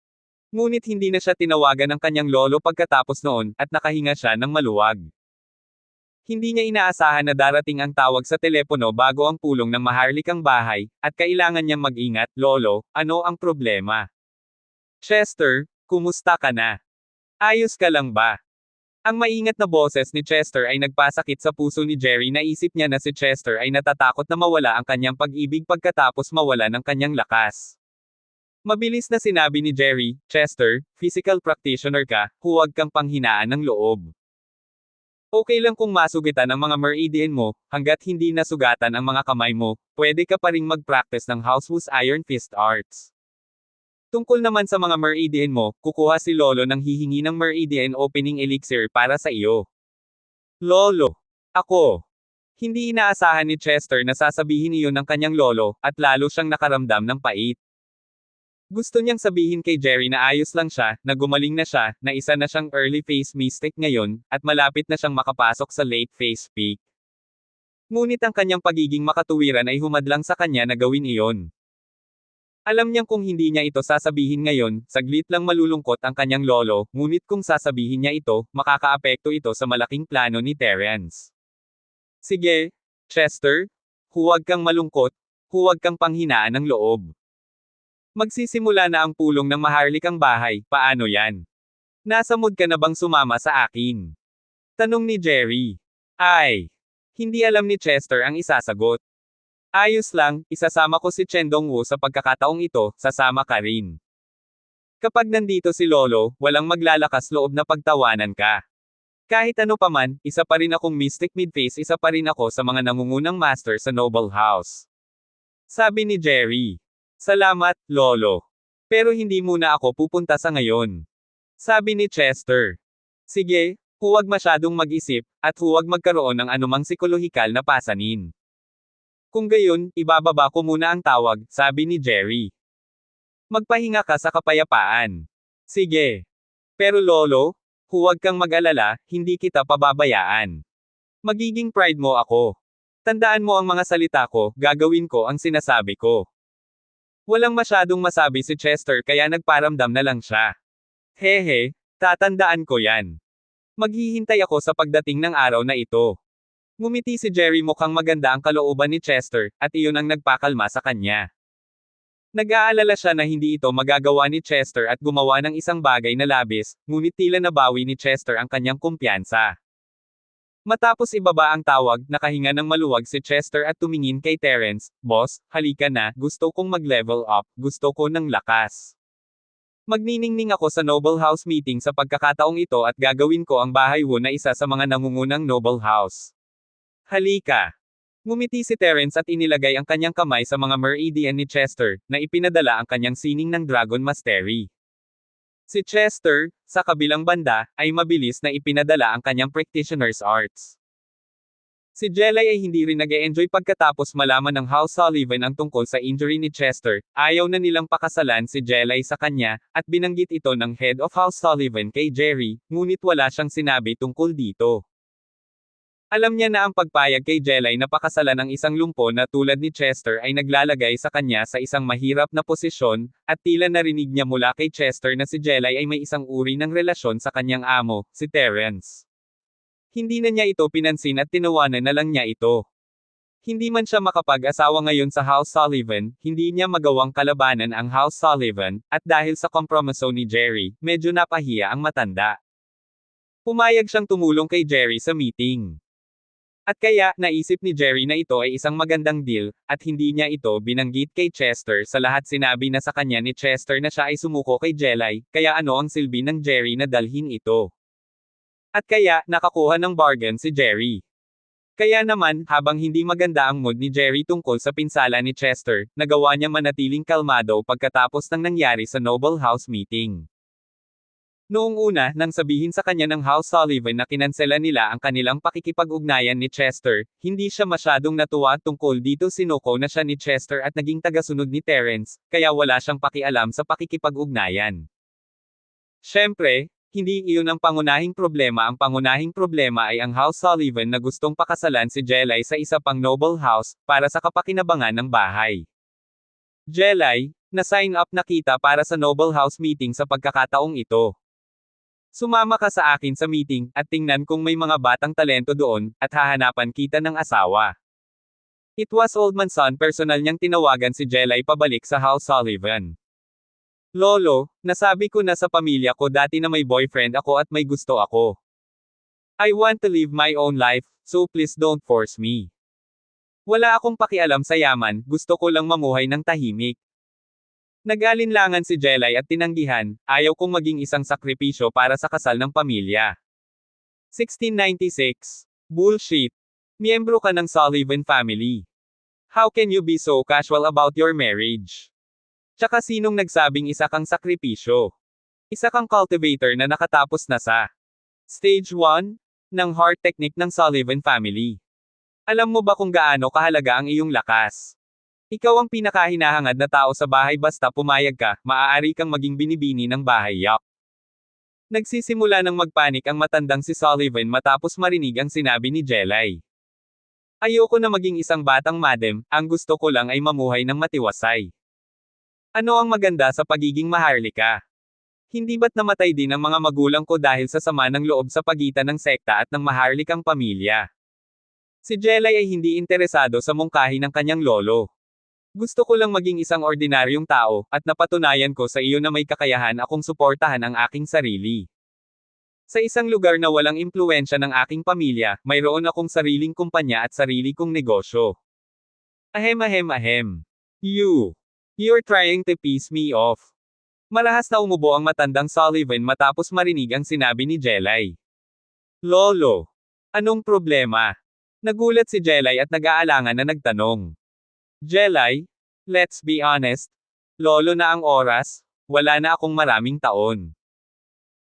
Ngunit hindi na siya tinawagan ng kanyang lolo pagkatapos noon, at nakahinga siya ng maluwag. Hindi niya inaasahan na darating ang tawag sa telepono bago ang pulong ng maharlikang bahay, at kailangan niyang mag-ingat. Lolo, ano ang problema? Chester, kumusta ka na? Ayos ka lang ba? Ang maingat na boses ni Chester ay nagpasakit sa puso ni Jerry. Naisip niya na si Chester ay natatakot na mawala ang kanyang pag-ibig pagkatapos mawala ng kanyang lakas. Mabilis na sinabi ni Jerry, Chester, physical practitioner ka, huwag kang panghinaan ng loob. Okay lang kung masugitan ang mga meridian mo, hanggat hindi nasugatan ang mga kamay mo, pwede ka pa ring mag-practice ng House Wu's Iron Fist Arts. Tungkol naman sa mga meridian mo, kukuha si Lolo ng hihingi ng meridian opening elixir para sa iyo. Lolo. Ako. Hindi inaasahan ni Chester na sasabihin iyon ng kanyang lolo, at lalo siyang nakaramdam ng pait. Gusto niyang sabihin kay Jerry na ayos lang siya, na gumaling na siya, na isa na siyang early phase mystic ngayon, at malapit na siyang makapasok sa late phase peak. Ngunit ang kanyang pagiging makatuwiran ay humadlang sa kanya na gawin iyon. Alam niyang kung hindi niya ito sasabihin ngayon, saglit lang malulungkot ang kanyang lolo, ngunit kung sasabihin niya ito, makakaapekto ito sa malaking plano ni Terence. Sige, Chester, huwag kang malungkot, huwag kang panghinaan ng loob. Magsisimula na ang pulong ng maharlikang bahay, paano yan? Nasa mood ka na bang sumama sa akin? Tanong ni Jerry. Ay! Hindi alam ni Chester ang isasagot. Ayos lang, isasama ko si Chen Dongwu sa pagkakataong ito, sasama ka rin. Kapag nandito si Lolo, walang maglalakas loob na pagtawanan ka. Kahit ano paman, isa pa rin akong mystic midface, isa pa rin ako sa mga nangungunang master sa Noble House. Sabi ni Jerry. Salamat, Lolo. Pero hindi muna ako pupunta sa ngayon. Sabi ni Chester. Sige, huwag masyadong mag-isip, at huwag magkaroon ng anumang psikolohikal na pasanin. Kung gayon, ibababa ko muna ang tawag, sabi ni Jerry. Magpahinga ka sa kapayapaan. Sige. Pero Lolo, huwag kang mag-alala, hindi kita pababayaan. Magiging pride mo ako. Tandaan mo ang mga salita ko, gagawin ko ang sinasabi ko. Walang masyadong masabi si Chester kaya nagparamdam na lang siya. Hehe, tatandaan ko yan. Maghihintay ako sa pagdating ng araw na ito. Ngumiti si Jerry, mukhang maganda ang kalooban ni Chester, at iyon ang nagpakalma sa kanya. Nag-aalala siya na hindi ito magagawa ni Chester at gumawa ng isang bagay na labis, ngunit tila nabawi ni Chester ang kanyang kumpiyansa. Matapos ibaba ang tawag, nakahinga ng maluwag si Chester at tumingin kay Terence, Boss, halika na, gusto kong mag-level up, gusto ko ng lakas. Magniningning ako sa Noble House meeting sa pagkakataong ito at gagawin ko ang bahay Wu na isa sa mga nangungunang Noble House. Halika. Ngumiti si Terence at inilagay ang kanyang kamay sa mga meridian ni Chester, na ipinadala ang kanyang sining ng Dragon Mastery. Si Chester, sa kabilang banda, ay mabilis na ipinadala ang kanyang Practitioner's Arts. Si Jelay ay hindi rin nag-e-enjoy pagkatapos malaman ng House Sullivan ang tungkol sa injury ni Chester, ayaw na nilang pakasalan si Jelay sa kanya, at binanggit ito ng Head of House Sullivan kay Jerry, ngunit wala siyang sinabi tungkol dito. Alam niya na ang pagpayag kay Jelay na pakasalan ang isang lumpo na tulad ni Chester ay naglalagay sa kanya sa isang mahirap na posisyon, at tila narinig niya mula kay Chester na si Jelay ay may isang uri ng relasyon sa kanyang amo, si Terence. Hindi na niya ito pinansin at tinawanan na lang niya ito. Hindi man siya makapag-asawa ngayon sa House Sullivan, hindi niya magawang kalabanan ang House Sullivan, at dahil sa kompromiso ni Jerry, medyo napahiya ang matanda. Pumayag siyang tumulong kay Jerry sa meeting. At kaya, naisip ni Jerry na ito ay isang magandang deal, at hindi niya ito binanggit kay Chester, sa lahat sinabi na sa kanya ni Chester na siya ay sumuko kay Jelay, kaya ano ang silbi ng Jerry na dalhin ito? At kaya, nakakuha ng bargain si Jerry. Kaya naman, habang hindi maganda ang mood ni Jerry tungkol sa pinsala ni Chester, nagawa niya manatiling kalmado pagkatapos ng nangyari sa Noble House meeting. Noong una, nang sabihin sa kanya ng House Sullivan na kinansela nila ang kanilang pakikipag-ugnayan ni Chester, hindi siya masyadong natuwa tungkol dito, sinuko na siya ni Chester at naging tagasunod ni Terence, kaya wala siyang pakialam sa pakikipag-ugnayan. Siyempre, hindi iyon ang pangunahing problema. Ang pangunahing problema ay ang House Sullivan na gustong pakasalan si Jelay sa isa pang Noble House, para sa kapakinabangan ng bahay. Jelay, na-sign up na kita para sa Noble House meeting sa pagkakataong ito. Sumama ka sa akin sa meeting, at tingnan kung may mga batang talento doon, at hahanapan kita ng asawa. It was Old Man Son, personal niyang tinawagan si Jelay pabalik sa House Sullivan. Lolo, nasabi ko na sa pamilya ko dati na may boyfriend ako at may gusto ako. I want to live my own life, so please don't force me. Wala akong pakialam sa yaman, gusto ko lang mamuhay ng tahimik. Nag-alinlangan si Jelay at tinanggihan, ayaw kong maging isang sakripisyo para sa kasal ng pamilya. 1696. Bullshit. Miyembro ka ng Sullivan family. How can you be so casual about your marriage? Tsaka sinong nagsabing isa kang sakripisyo? Isa kang cultivator na nakatapos na sa Stage 1 ng heart technique ng Sullivan family. Alam mo ba kung gaano kahalaga ang iyong lakas? Ikaw ang pinakahinahangad na tao sa bahay, basta pumayag ka, maaari kang maging binibini ng bahay yak. Nagsisimula ng magpanik ang matandang si Sullivan matapos marinig ang sinabi ni Jelay. Ayoko na maging isang batang madam, ang gusto ko lang ay mamuhay ng matiwasay. Ano ang maganda sa pagiging maharlika? Hindi ba't namatay din ang mga magulang ko dahil sa sama ng loob sa pagitan ng sekta at ng maharlikang pamilya? Si Jelay ay hindi interesado sa mungkahi ng kanyang lolo. Gusto ko lang maging isang ordinaryong tao, at napatunayan ko sa iyo na may kakayahan akong suportahan ang aking sarili. Sa isang lugar na walang impluwensya ng aking pamilya, mayroon akong sariling kumpanya at sarili kong negosyo. Ahem ahem ahem. You're trying to piss me off. Marahas na umubo ang matandang Sullivan matapos marinig ang sinabi ni Jelay. Lolo, anong problema? Nagulat si Jelay at nag-aalangan na nagtanong. Jelay, let's be honest. Lolo na ang oras, wala na akong maraming taon.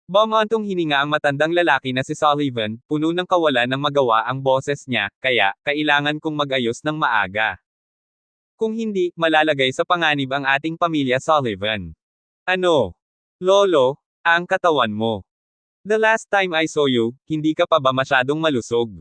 Bumantong hininga ang matandang lalaki na si Sullivan, puno ng kawalan ng magawa ang boses niya, kaya, kailangan kong mag-ayos ng maaga. Kung hindi, malalagay sa panganib ang ating pamilya Sullivan. Ano? Lolo, ang katawan mo. The last time I saw you, hindi ka pa ba masyadong malusog?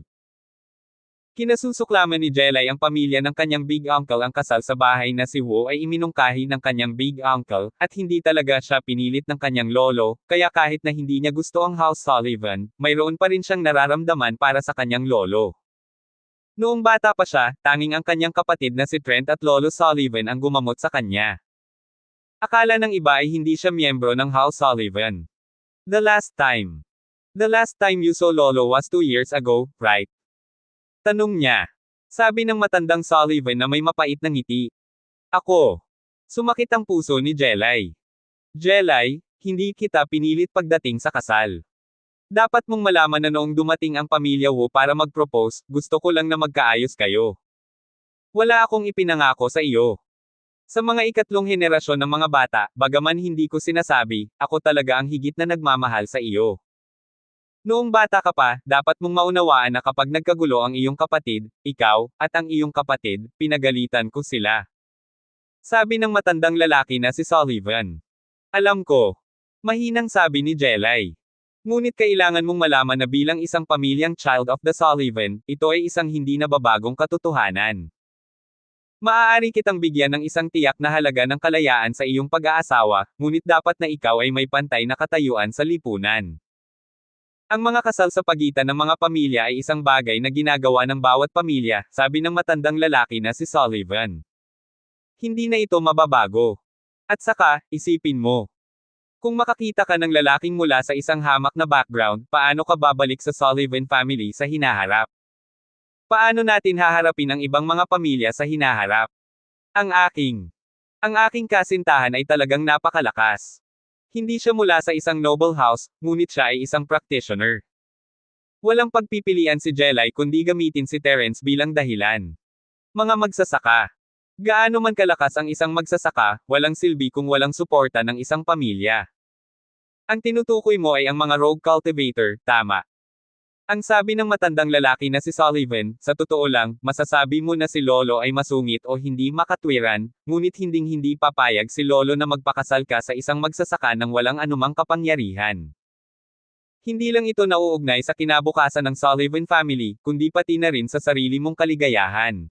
Kinasusuklaman ni Jelay ang pamilya ng kanyang big uncle. Ang kasal sa bahay na si Wu ay iminungkahi ng kanyang big uncle, at hindi talaga siya pinilit ng kanyang lolo, kaya kahit na hindi niya gusto ang House Sullivan, mayroon pa rin siyang nararamdaman para sa kanyang lolo. Noong bata pa siya, tanging ang kanyang kapatid na si Trent at Lolo Sullivan ang gumamot sa kanya. Akala ng iba ay hindi siya miyembro ng House Sullivan. The last time you saw Lolo was 2 years ago, right? Tanong niya. Sabi ng matandang Sullivan na may mapait na ngiti. Ako. Sumakit ang puso ni Jelay. Jelay, hindi kita pinilit pagdating sa kasal. Dapat mong malaman na noong dumating ang pamilya Wu para mag-propose, gusto ko lang na magkaayos kayo. Wala akong ipinangako sa iyo. Sa mga ikatlong henerasyon ng mga bata, bagaman hindi ko sinasabi, ako talaga ang higit na nagmamahal sa iyo. Noong bata ka pa, dapat mong maunawaan na kapag nagkagulo ang iyong kapatid, ikaw, at ang iyong kapatid, pinagalitan ko sila. Sabi ng matandang lalaki na si Sullivan. Alam ko. Mahinang sabi ni Jelay. Ngunit kailangan mong malaman na bilang isang pamilyang child of the Sullivan, ito ay isang hindi nababagong katotohanan. Maaari kitang bigyan ng isang tiyak na halaga ng kalayaan sa iyong pag-aasawa, ngunit dapat na ikaw ay may pantay na katayuan sa lipunan. Ang mga kasal sa pagitan ng mga pamilya ay isang bagay na ginagawa ng bawat pamilya, sabi ng matandang lalaki na si Sullivan. Hindi na ito mababago. At saka, isipin mo. Kung makakita ka ng lalaking mula sa isang hamak na background, paano ka babalik sa Sullivan family sa hinaharap? Paano natin haharapin ang ibang mga pamilya sa hinaharap? Ang aking kasintahan ay talagang napakalakas. Hindi siya mula sa isang noble house, ngunit siya ay isang practitioner. Walang pagpipilian si Jelay kundi gamitin si Terence bilang dahilan. Mga magsasaka. Gaano man kalakas ang isang magsasaka, walang silbi kung walang suporta ng isang pamilya. Ang tinutukoy mo ay ang mga rogue cultivator, tama. Ang sabi ng matandang lalaki na si Sullivan, sa totoo lang, masasabi mo na si Lolo ay masungit o hindi makatwiran, ngunit hinding-hindi papayag si Lolo na magpakasal ka sa isang magsasaka ng walang anumang kapangyarihan. Hindi lang ito nauugnay sa kinabukasan ng Sullivan family, kundi pati na rin sa sarili mong kaligayahan.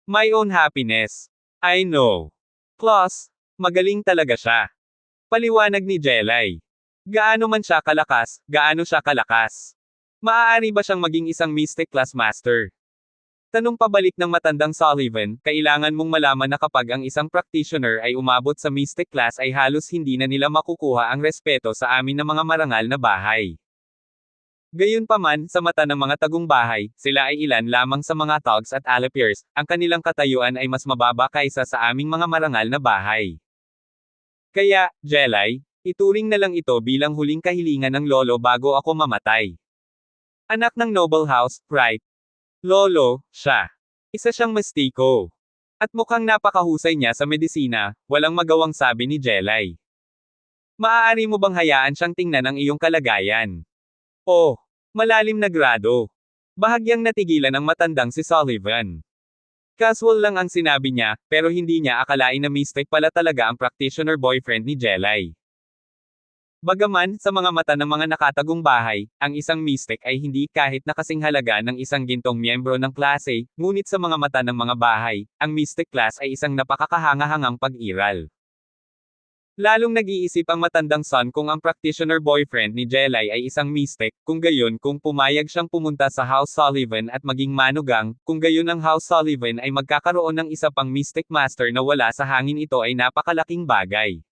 My own happiness. I know. Plus, magaling talaga siya. Paliwanag ni Jelay. Gaano man siya kalakas, gaano siya kalakas. Maaari ba siyang maging isang Mystic Class Master? Tanong pabalik ng matandang Sullivan, kailangan mong malaman na kapag ang isang practitioner ay umabot sa Mystic Class ay halos hindi na nila makukuha ang respeto sa amin na mga marangal na bahay. Gayunpaman, sa mata ng mga tagumpay, sila ay ilan lamang sa mga thugs at alapiers, ang kanilang katayuan ay mas mababa kaysa sa aming mga marangal na bahay. Kaya, Jelay, ituring na lang ito bilang huling kahilingan ng lolo bago ako mamatay. Anak ng noble house, right? Lolo, siya. Isa siyang mestiko. At mukhang napakahusay niya sa medisina, walang magawang sabi ni Jelay. Maaari mo bang hayaan siyang tingnan ang iyong kalagayan? Oh, malalim na grado. Bahagyang natigilan ang matandang si Sullivan. Casual lang ang sinabi niya, pero hindi niya akalain na mystic pala talaga ang practitioner boyfriend ni Jelay. Bagaman, sa mga mata ng mga nakatagumpay, ang isang mystic ay hindi kahit na kasing halaga ng isang gintong miyembro ng klase, ngunit sa mga mata ng mga bahay, ang mystic class ay isang napakakahanga-hangang pag-iral. Lalong nag-iisip ang matandang son kung ang practitioner boyfriend ni Jelay ay isang mystic, kung gayon kung pumayag siyang pumunta sa House Sullivan at maging manugang, kung gayon ang House Sullivan ay magkakaroon ng isa pang mystic master na wala sa hangin ito ay napakalaking bagay.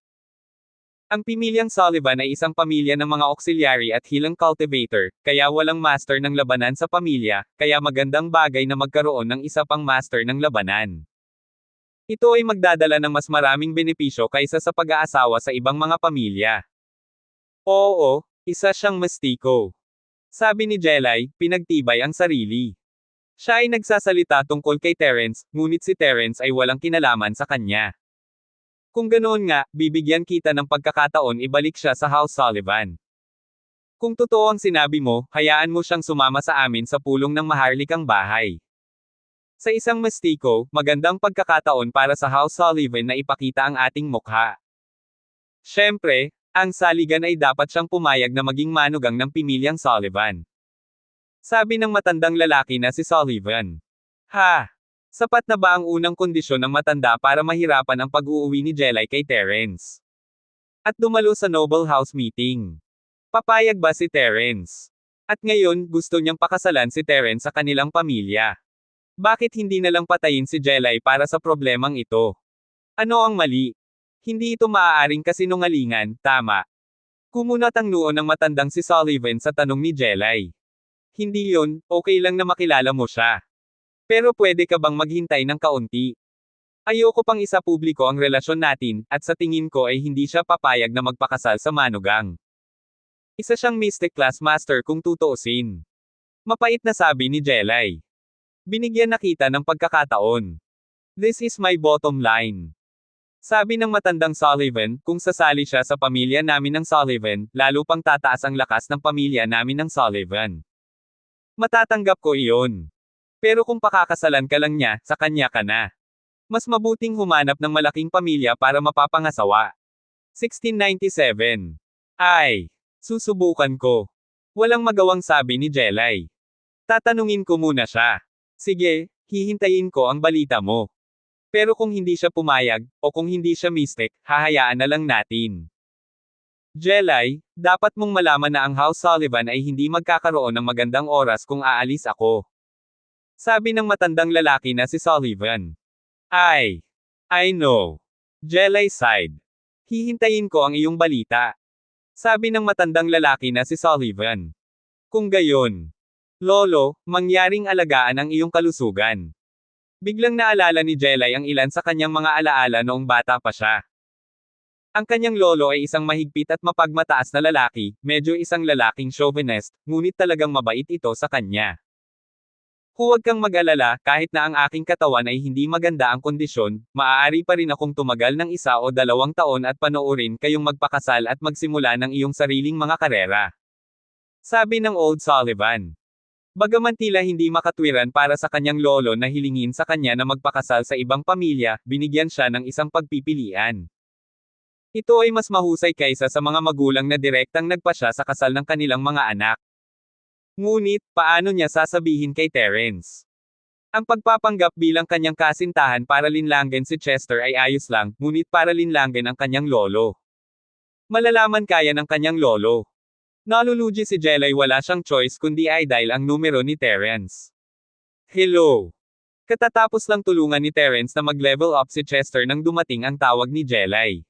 Ang pamilyang Sullivan ay isang pamilya ng mga auxiliary at hilang cultivator, kaya walang master ng labanan sa pamilya, kaya magandang bagay na magkaroon ng isa pang master ng labanan. Ito ay magdadala ng mas maraming benepisyo kaysa sa pag-aasawa sa ibang mga pamilya. Oo, isa siyang mastiko. Sabi ni Jelay, pinagtibay ang sarili. Siya ay nagsasalita tungkol kay Terence, ngunit si Terence ay walang kinalaman sa kanya. Kung ganoon nga, bibigyan kita ng pagkakataon ibalik siya sa House Sullivan. Kung totoo ang sinabi mo, hayaan mo siyang sumama sa amin sa pulong ng maharlikang bahay. Sa isang mastiko, magandang pagkakataon para sa House Sullivan na ipakita ang ating mukha. Siyempre, ang saligan ay dapat siyang pumayag na maging manugang ng pamilyang Sullivan. Sabi ng matandang lalaki na si Sullivan. Ha! Sapat na ba ang unang kondisyon ng matanda para mahirapan ang pag-uuwi ni Jelay kay Terence? At dumalo sa Noble House meeting. Papayag ba si Terence? At ngayon, gusto niyang pakasalan si Terence sa kanilang pamilya. Bakit hindi na lang patayin si Jelay para sa problemang ito? Ano ang mali? Hindi ito maaaring kasinungalingan, tama. Kumunat ang noo ng matandang si Sullivan sa tanong ni Jelay. Hindi yun, okay lang na makilala mo siya. Pero pwede ka bang maghintay ng kaunti? Ayoko pang isa publiko ang relasyon natin, at sa tingin ko ay hindi siya papayag na magpakasal sa manugang. Isa siyang mystic class master kung tutuusin. Mapait na sabi ni Jelay. Binigyan na kita ng pagkakataon. This is my bottom line. Sabi ng matandang Sullivan, kung sasali siya sa pamilya namin ng Sullivan, lalo pang tataas ang lakas ng pamilya namin ng Sullivan. Matatanggap ko iyon. Pero kung pakakasalan ka lang niya, sa kanya ka na. Mas mabuting humanap ng malaking pamilya para mapapangasawa. 1697. Ay, susubukan ko. Walang magawang sabi ni Jelay. Tatanungin ko muna siya. Sige, hihintayin ko ang balita mo. Pero kung hindi siya pumayag, o kung hindi siya mystic, hahayaan na lang natin. Jelay, dapat mong malaman na ang House Sullivan ay hindi magkakaroon ng magandang oras kung aalis ako. Sabi ng matandang lalaki na si Sullivan. Ay, I know. Jelay sighed. Hihintayin ko ang iyong balita. Sabi ng matandang lalaki na si Sullivan. Kung gayon, Lolo, mangyaring alagaan ang iyong kalusugan. Biglang naalala ni Jelay ang ilan sa kanyang mga alaala noong bata pa siya. Ang kanyang lolo ay isang mahigpit at mapagmataas na lalaki, medyo isang lalaking chauvinist, ngunit talagang mabait ito sa kanya. Huwag kang mag-alala, kahit na ang aking katawan ay hindi maganda ang kondisyon, maaari pa rin akong tumagal ng 1 o 2 taon at panoorin kayong magpakasal at magsimula ng iyong sariling mga karera. Sabi ng Old Sullivan. Bagaman tila hindi makatwiran para sa kanyang lolo na hilingin sa kanya na magpakasal sa ibang pamilya, binigyan siya ng isang pagpipilian. Ito ay mas mahusay kaysa sa mga magulang na direktang nagpasya sa kasal ng kanilang mga anak. Ngunit, paano niya sasabihin kay Terence? Ang pagpapanggap bilang kanyang kasintahan para linlangin si Chester ay ayos lang, ngunit para linlangin ang kanyang lolo. Malalaman kaya ng kanyang lolo. Nalulugi si Jelay, wala siyang choice kundi i-dial ang numero ni Terence. Hello. Katatapos lang tulungan ni Terence na mag-level up si Chester nang dumating ang tawag ni Jelay.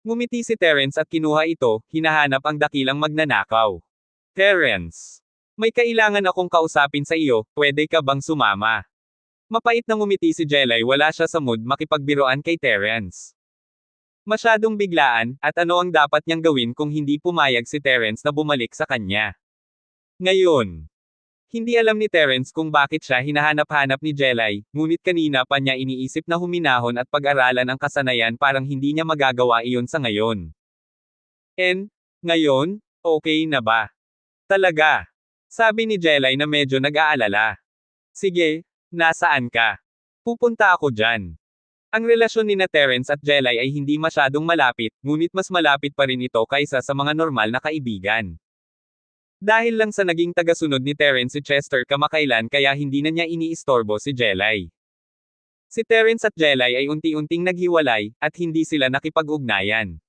Ngumiti si Terence at kinuha ito, hinahanap ang dakilang magnanakaw. Terence. May kailangan akong kausapin sa iyo, pwede ka bang sumama? Mapait na ngumiti si Jelay, wala siya sa mood makipagbiroan kay Terence. Masyadong biglaan, at ano ang dapat niyang gawin kung hindi pumayag si Terence na bumalik sa kanya? Ngayon. Hindi alam ni Terence kung bakit siya hinahanap-hanap ni Jelay, ngunit kanina pa niya iniisip na huminahon at pag-aralan ang kasanayan, parang hindi niya magagawa iyon sa ngayon. Ngayon, okay na ba? Talaga? Sabi ni Jelay na medyo nag-aalala. Sige, nasaan ka? Pupunta ako dyan. Ang relasyon ni Terence at Jelay ay hindi masyadong malapit, ngunit mas malapit pa rin ito kaysa sa mga normal na kaibigan. Dahil lang sa naging tagasunod ni Terence si Chester kamakailan, kaya hindi na niya iniistorbo si Jelay. Si Terence at Jelay ay unti-unting naghiwalay, at hindi sila nakipag-ugnayan.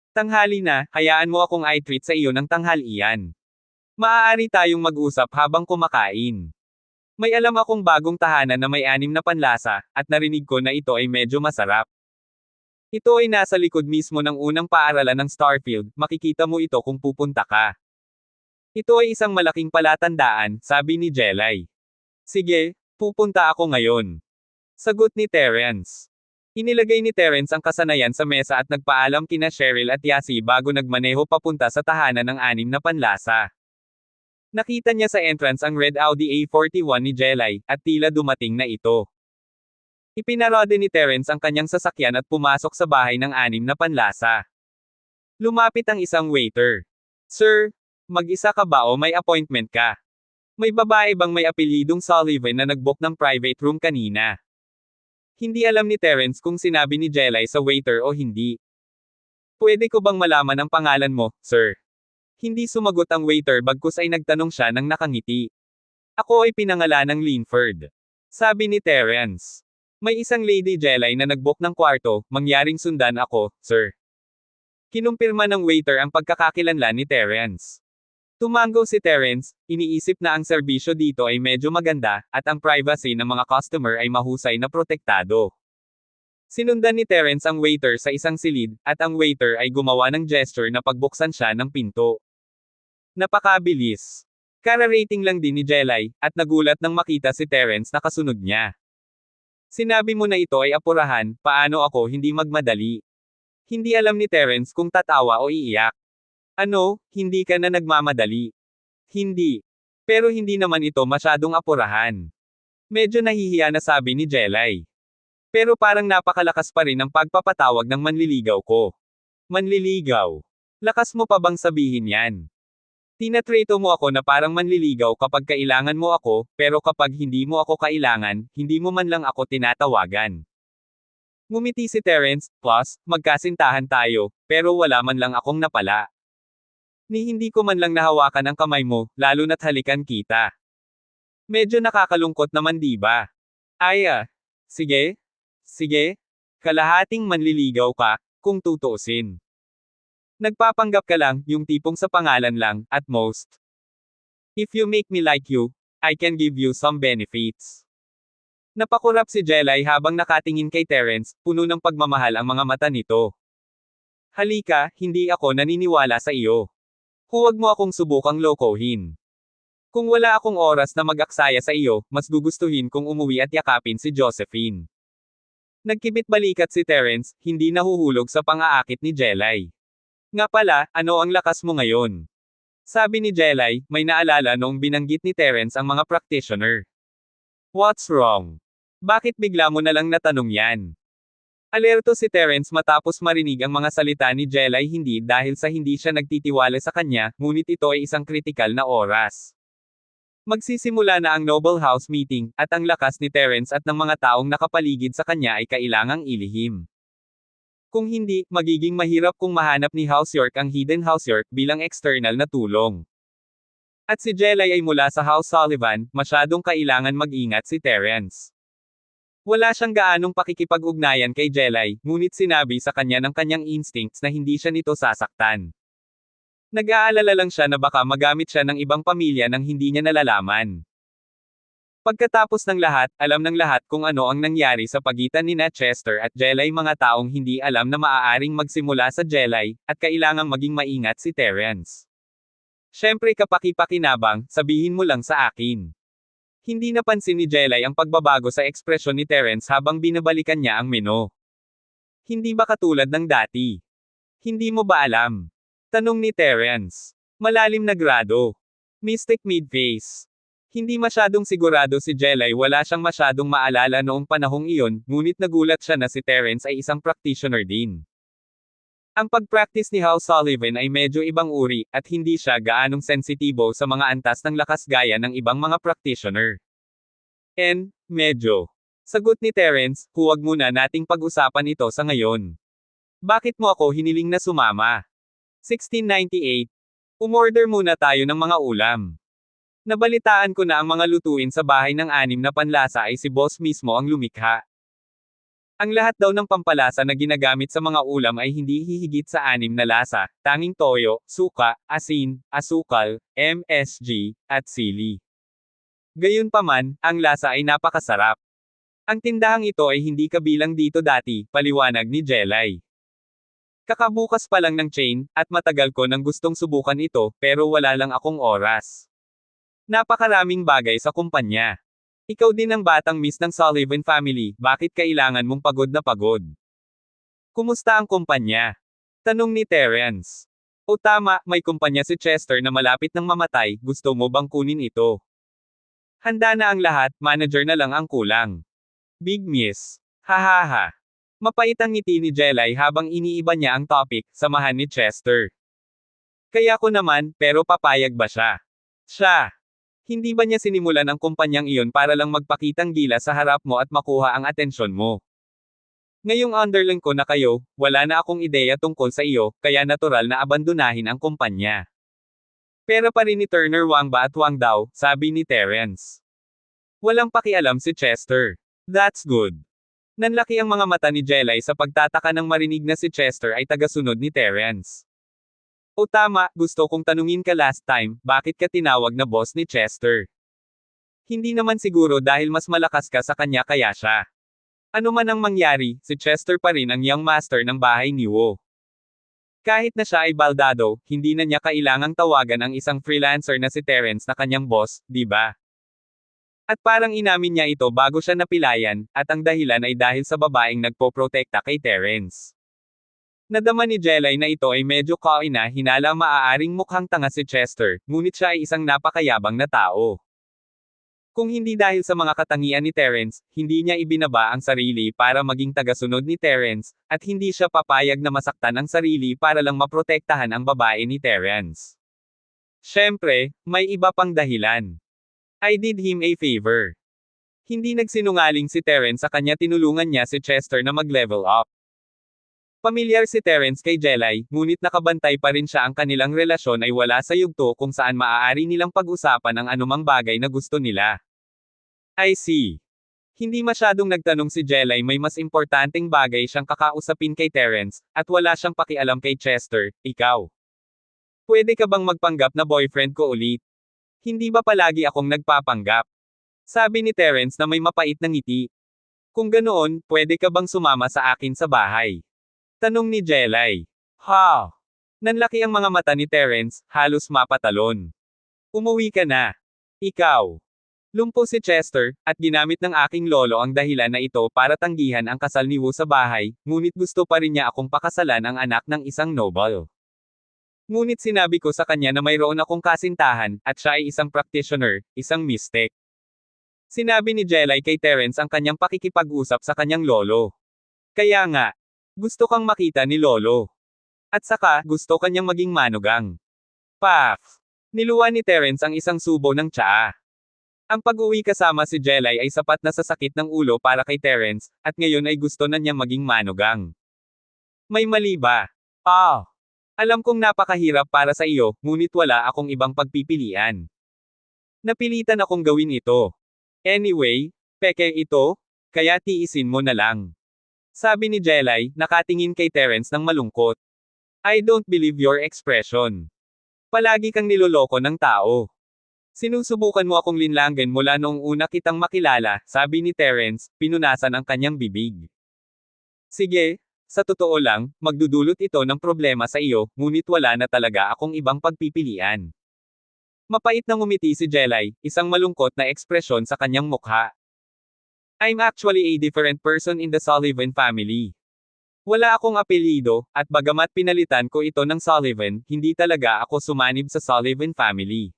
Tanghali na, hayaan mo akong i-treat sa iyo ng tanghalian. Maaari tayong mag-usap habang kumakain. May alam akong bagong tahanan na may 6 na panlasa, at narinig ko na ito ay medyo masarap. Ito ay nasa likod mismo ng unang paaralan ng Starfield, makikita mo ito kung pupunta ka. Ito ay isang malaking palatandaan, sabi ni Jelay. Sige, pupunta ako ngayon. Sagot ni Terence. Inilagay ni Terence ang kasanayan sa mesa at nagpaalam kina Cheryl at Yasi bago nagmaneho papunta sa tahanan ng anim na panlasa. Nakita niya sa entrance ang red Audi A41 ni Jelay, at tila dumating na ito. Ipinarode ni Terence ang kanyang sasakyan at pumasok sa bahay ng anim na panlasa. Lumapit ang isang waiter. Sir, mag-isa ka ba o may appointment ka? May babae bang may apelyidong Sullivan na nag-book ng private room kanina? Hindi alam ni Terence kung sinabi ni Jelay sa waiter o hindi. Pwede ko bang malaman ang pangalan mo, sir? Hindi sumagot ang waiter bagkus ay nagtanong siya ng nakangiti. Ako ay pinangalanang Linford. Sabi ni Terence. May isang Lady Jelay na nag-book ng kwarto, mangyaring sundan ako, sir. Kinumpirma ng waiter ang pagkakakilanlan ni Terence. Tumango si Terence, iniisip na ang serbisyo dito ay medyo maganda, at ang privacy ng mga customer ay mahusay na protektado. Sinundan ni Terence ang waiter sa isang silid, at ang waiter ay gumawa ng gesture na pagbuksan siya ng pinto. Napakabilis. Kara-rating lang din ni Jelay, at nagulat nang makita si Terence na kasunod niya. Sinabi mo na ito ay apurahan, paano ako hindi magmadali? Hindi alam ni Terence kung tatawa o iiyak. Ano, hindi ka na nagmamadali? Hindi. Pero hindi naman ito masyadong apurahan. Medyo nahihiya na sabi ni Jelay. Pero parang napakalakas pa rin ang pagpapatawag ng manliligaw ko. Manliligaw. Lakas mo pa bang sabihin yan? Tinatreto mo ako na parang manliligaw kapag kailangan mo ako, pero kapag hindi mo ako kailangan, hindi mo man lang ako tinatawagan. Ngumiti si Terence, plus, magkasintahan tayo, pero wala man lang akong napala. Ni hindi ko man lang nahawakan ang kamay mo, lalo na't halikan kita. Medyo nakakalungkot naman di ba? Sige. Sige. Kalahating manliligaw ka, kung tutuusin. Nagpapanggap ka lang, yung tipong sa pangalan lang, at most. If you make me like you, I can give you some benefits. Napakurap si Jelay habang nakatingin kay Terence, puno ng pagmamahal ang mga mata nito. Halika, hindi ako naniniwala sa iyo. Huwag mo akong subukang lokohin. Kung wala akong oras na mag-aksaya sa iyo, mas gugustuhin kong umuwi at yakapin si Josephine. Nagkibit balikat si Terence, hindi nahuhulog sa pang-aakit ni Jelay. Nga pala, ano ang lakas mo ngayon? Sabi ni Jelay, may naalala noong binanggit ni Terence ang mga practitioner. What's wrong? Bakit bigla mo na lang natanong yan? Alerto si Terence matapos marinig ang mga salita ni Jelay hindi dahil sa hindi siya nagtitiwala sa kanya, ngunit ito ay isang kritikal na oras. Magsisimula na ang Noble House meeting, at ang lakas ni Terence at ng mga taong nakapaligid sa kanya ay kailangang ilihim. Kung hindi, magiging mahirap kung mahanap ni House York ang Hidden House York bilang external na tulong. At si Jelay ay mula sa House Sullivan, masyadong kailangan mag-ingat si Terence. Wala siyang gaanong pakikipag-ugnayan kay Jelay, ngunit sinabi sa kanya ng kanyang instincts na hindi siya nito sasaktan. Nag-aalala lang siya na baka magamit siya ng ibang pamilya nang hindi niya nalalaman. Pagkatapos ng lahat, alam ng lahat kung ano ang nangyari sa pagitan ni Chester at Jelay, mga taong hindi alam na maaaring magsimula sa Jelay, at kailangang maging maingat si Terence. Siyempre kapaki-pakinabang, sabihin mo lang sa akin. Hindi napansin ni Jelay ang pagbabago sa ekspresyon ni Terence habang binabalikan niya ang menu. Hindi ba katulad ng dati? Hindi mo ba alam? Tanong ni Terence. Malalim na grado. Mystic mid-face. Hindi masyadong sigurado si Jelay, wala siyang masyadong maalala noong panahong iyon, ngunit nagulat siya na si Terence ay isang practitioner din. Ang pag-practice ni House Sullivan ay medyo ibang uri, at hindi siya gaanong sensitibo sa mga antas ng lakas gaya ng ibang mga practitioner. Medyo. Sagot ni Terence, huwag muna nating pag-usapan ito sa ngayon. Bakit mo ako hiniling na sumama? 1698. Umorder muna tayo ng mga ulam. Nabalitaan ko na ang mga lutuin sa bahay ng anim na panlasa ay si boss mismo ang lumikha. Ang lahat daw ng pampalasa na ginagamit sa mga ulam ay hindi hihigit sa anim na lasa, tanging toyo, suka, asin, asukal, MSG, at sili. Gayunpaman, ang lasa ay napakasarap. Ang tindahang ito ay hindi kabilang dito dati, paliwanag ni Jelay. Kakabukas pa lang ng chain, at matagal ko nang gustong subukan ito, pero wala lang akong oras. Napakaraming bagay sa kumpanya. Ikaw din ang batang miss ng Sullivan family, bakit kailangan mong pagod na pagod? Kumusta ang kumpanya? Tanong ni Terence. O tama, may kumpanya si Chester na malapit nang mamatay, gusto mo bang kunin ito? Handa na ang lahat, manager na lang ang kulang. Big miss. Hahaha. Mapait ang ngiti ni Jelay habang iniiba niya ang topic, samahan ni Chester. Kaya ko naman, pero papayag ba siya? Siya. Hindi ba niya sinimulan ang kumpanyang iyon para lang magpakitang gila sa harap mo at makuha ang atensyon mo? Ngayong underling ko na kayo, wala na akong ideya tungkol sa iyo, kaya natural na abandonahin ang kumpanya. Pera pa rin ni Turner Wang ba at Wang daw, sabi ni Terence. Walang pakialam si Chester. That's good. Nanlaki ang mga mata ni Jelay sa pagtataka nang marinig na si Chester ay tagasunod ni Terence. O tama, gusto kong tanungin ka last time, bakit ka tinawag na boss ni Chester? Hindi naman siguro dahil mas malakas ka sa kanya kaya siya. Ano man ang mangyari, si Chester pa rin ang young master ng bahay ni Wu. Kahit na siya ay baldado, hindi na niya kailangang tawagan ang isang freelancer na si Terence na kanyang boss, di ba? At parang inamin niya ito bago siya napilayan, at ang dahilan ay dahil sa babaeng nagpoprotekta kay Terence. Nadama ni Jelay na ito ay medyo kaina hinala maaaring mukhang tanga si Chester, ngunit siya ay isang napakayabang na tao. Kung hindi dahil sa mga katangian ni Terence, hindi niya ibinaba ang sarili para maging tagasunod ni Terence, at hindi siya papayag na masaktan ang sarili para lang maprotektahan ang babae ni Terence. Siyempre, may iba pang dahilan. I did him a favor. Hindi nagsinungaling si Terence sa kanya tinulungan niya si Chester na mag-level up. Pamilyar si Terence kay Jelay, ngunit nakabantay pa rin siya ang kanilang relasyon ay wala sa yugto kung saan maaari nilang pag-usapan ang anumang bagay na gusto nila. I see. Hindi masyadong nagtanong si Jelay may mas importanteng bagay siyang kakausapin kay Terence, at wala siyang pakialam kay Chester, ikaw. Pwede ka bang magpanggap na boyfriend ko ulit? Hindi ba palagi akong nagpapanggap? Sabi ni Terence na may mapait na ngiti. Kung ganoon, pwede ka bang sumama sa akin sa bahay? Tanong ni Jelay. Ha? Nanlaki ang mga mata ni Terence, halos mapatalon. Umuwi ka na. Ikaw. Lumpo si Chester, at ginamit ng aking lolo ang dahilan na ito para tanggihan ang kasal ni Wu sa bahay, ngunit gusto pa rin niya akong pakasalan ang anak ng isang noble. Ngunit sinabi ko sa kanya na mayroon akong kasintahan, at siya ay isang practitioner, isang mystic. Sinabi ni Jelay kay Terence ang kanyang pakikipag-usap sa kanyang lolo. Kaya nga, gusto kang makita ni lolo. At saka, gusto kanyang maging manugang. Paf! Niluwa ni Terence ang isang subo ng tsaa. Ang pag-uwi kasama si Jelay ay sapat na sa sakit ng ulo para kay Terence, at ngayon ay gusto na niya maging manugang. May mali ba? Alam kong napakahirap para sa iyo, ngunit wala akong ibang pagpipilian. Napilitan akong gawin ito. Anyway, peke ito, kaya tiisin mo na lang. Sabi ni Jelay, nakatingin kay Terence ng malungkot. I don't believe your expression. Palagi kang niloloko ng tao. Sinusubukan mo akong linlanggan mula noong una kitang makilala, sabi ni Terence, pinunasan ang kanyang bibig. Sige, sa totoo lang, magdudulot ito ng problema sa iyo, ngunit wala na talaga akong ibang pagpipilian. Mapait na ngumiti si Jelay, isang malungkot na ekspresyon sa kanyang mukha. I'm actually a different person in the Sullivan family. Wala akong apelyido, at bagamat pinalitan ko ito ng Sullivan, hindi talaga ako sumanib sa Sullivan family.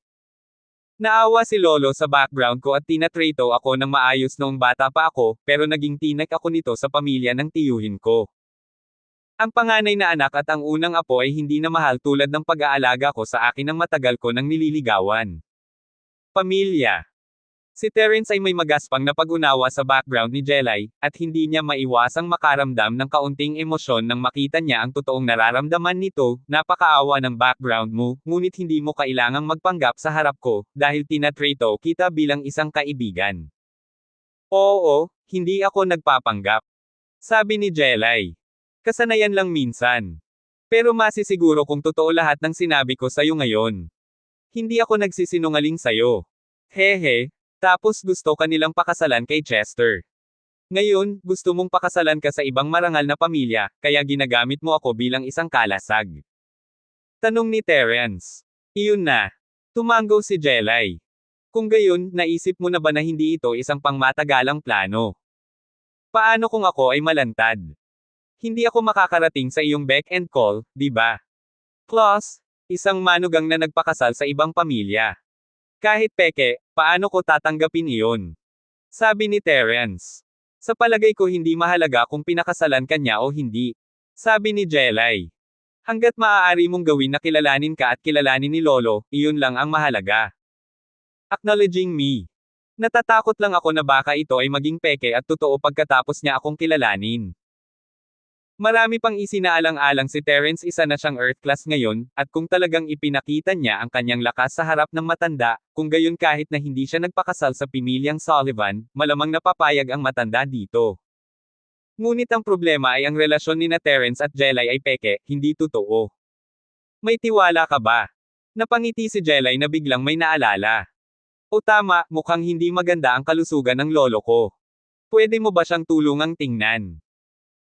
Naawa si Lolo sa background ko at tinatrato ako ng maayos noong bata pa ako, pero naging tinek ako nito sa pamilya ng tiyuhin ko. Ang panganay na anak at ang unang apo ay hindi na mahal tulad ng pag-aalaga ko sa akin ng matagal ko nang nililigawan. Pamilya. Si Terence ay may magaspang na pag-unawa sa background ni Jelay, at hindi niya maiwasang makaramdam ng kaunting emosyon nang makita niya ang totoong nararamdaman nito, napakaawa ng background mo, ngunit hindi mo kailangang magpanggap sa harap ko, dahil tinatrato kita bilang isang kaibigan. Oo, hindi ako nagpapanggap. Sabi ni Jelay. Kasanayan lang minsan. Pero masisiguro kung totoo lahat ng sinabi ko sa'yo ngayon. Hindi ako nagsisinungaling sa'yo. Hehe, tapos gusto ka nilang pakasalan kay Chester. Ngayon, gusto mong pakasalan ka sa ibang marangal na pamilya, kaya ginagamit mo ako bilang isang kalasag. Tanong ni Terence. Iyon na. Tumango si Jelay. Kung gayon, naisip mo na ba na hindi ito isang pangmatagalang plano? Paano kung ako ay malantad? Hindi ako makakarating sa iyong beck and call, di ba? Plus, isang manugang na nagpakasal sa ibang pamilya. Kahit peke, paano ko tatanggapin iyon? Sabi ni Terence. Sa palagay ko hindi mahalaga kung pinakasalan ka niya o hindi. Sabi ni Jelay. Hanggat maaari mong gawin na kilalanin ka at kilalanin ni Lolo, iyon lang ang mahalaga. Acknowledging me. Natatakot lang ako na baka ito ay maging peke at totoo pagkatapos niya akong kilalanin. Marami pang isinaalang-alang si Terence, isa na siyang Earth class ngayon, at kung talagang ipinakita niya ang kanyang lakas sa harap ng matanda, kung gayon kahit na hindi siya nagpakasal sa pamilyang Sullivan, malamang napapayag ang matanda dito. Ngunit ang problema ay ang relasyon ni na Terence at Jelay ay peke, hindi totoo. May tiwala ka ba? Napangiti si Jelay na biglang may naalala. O tama, mukhang hindi maganda ang kalusugan ng lolo ko. Pwede mo ba siyang tulungang tingnan?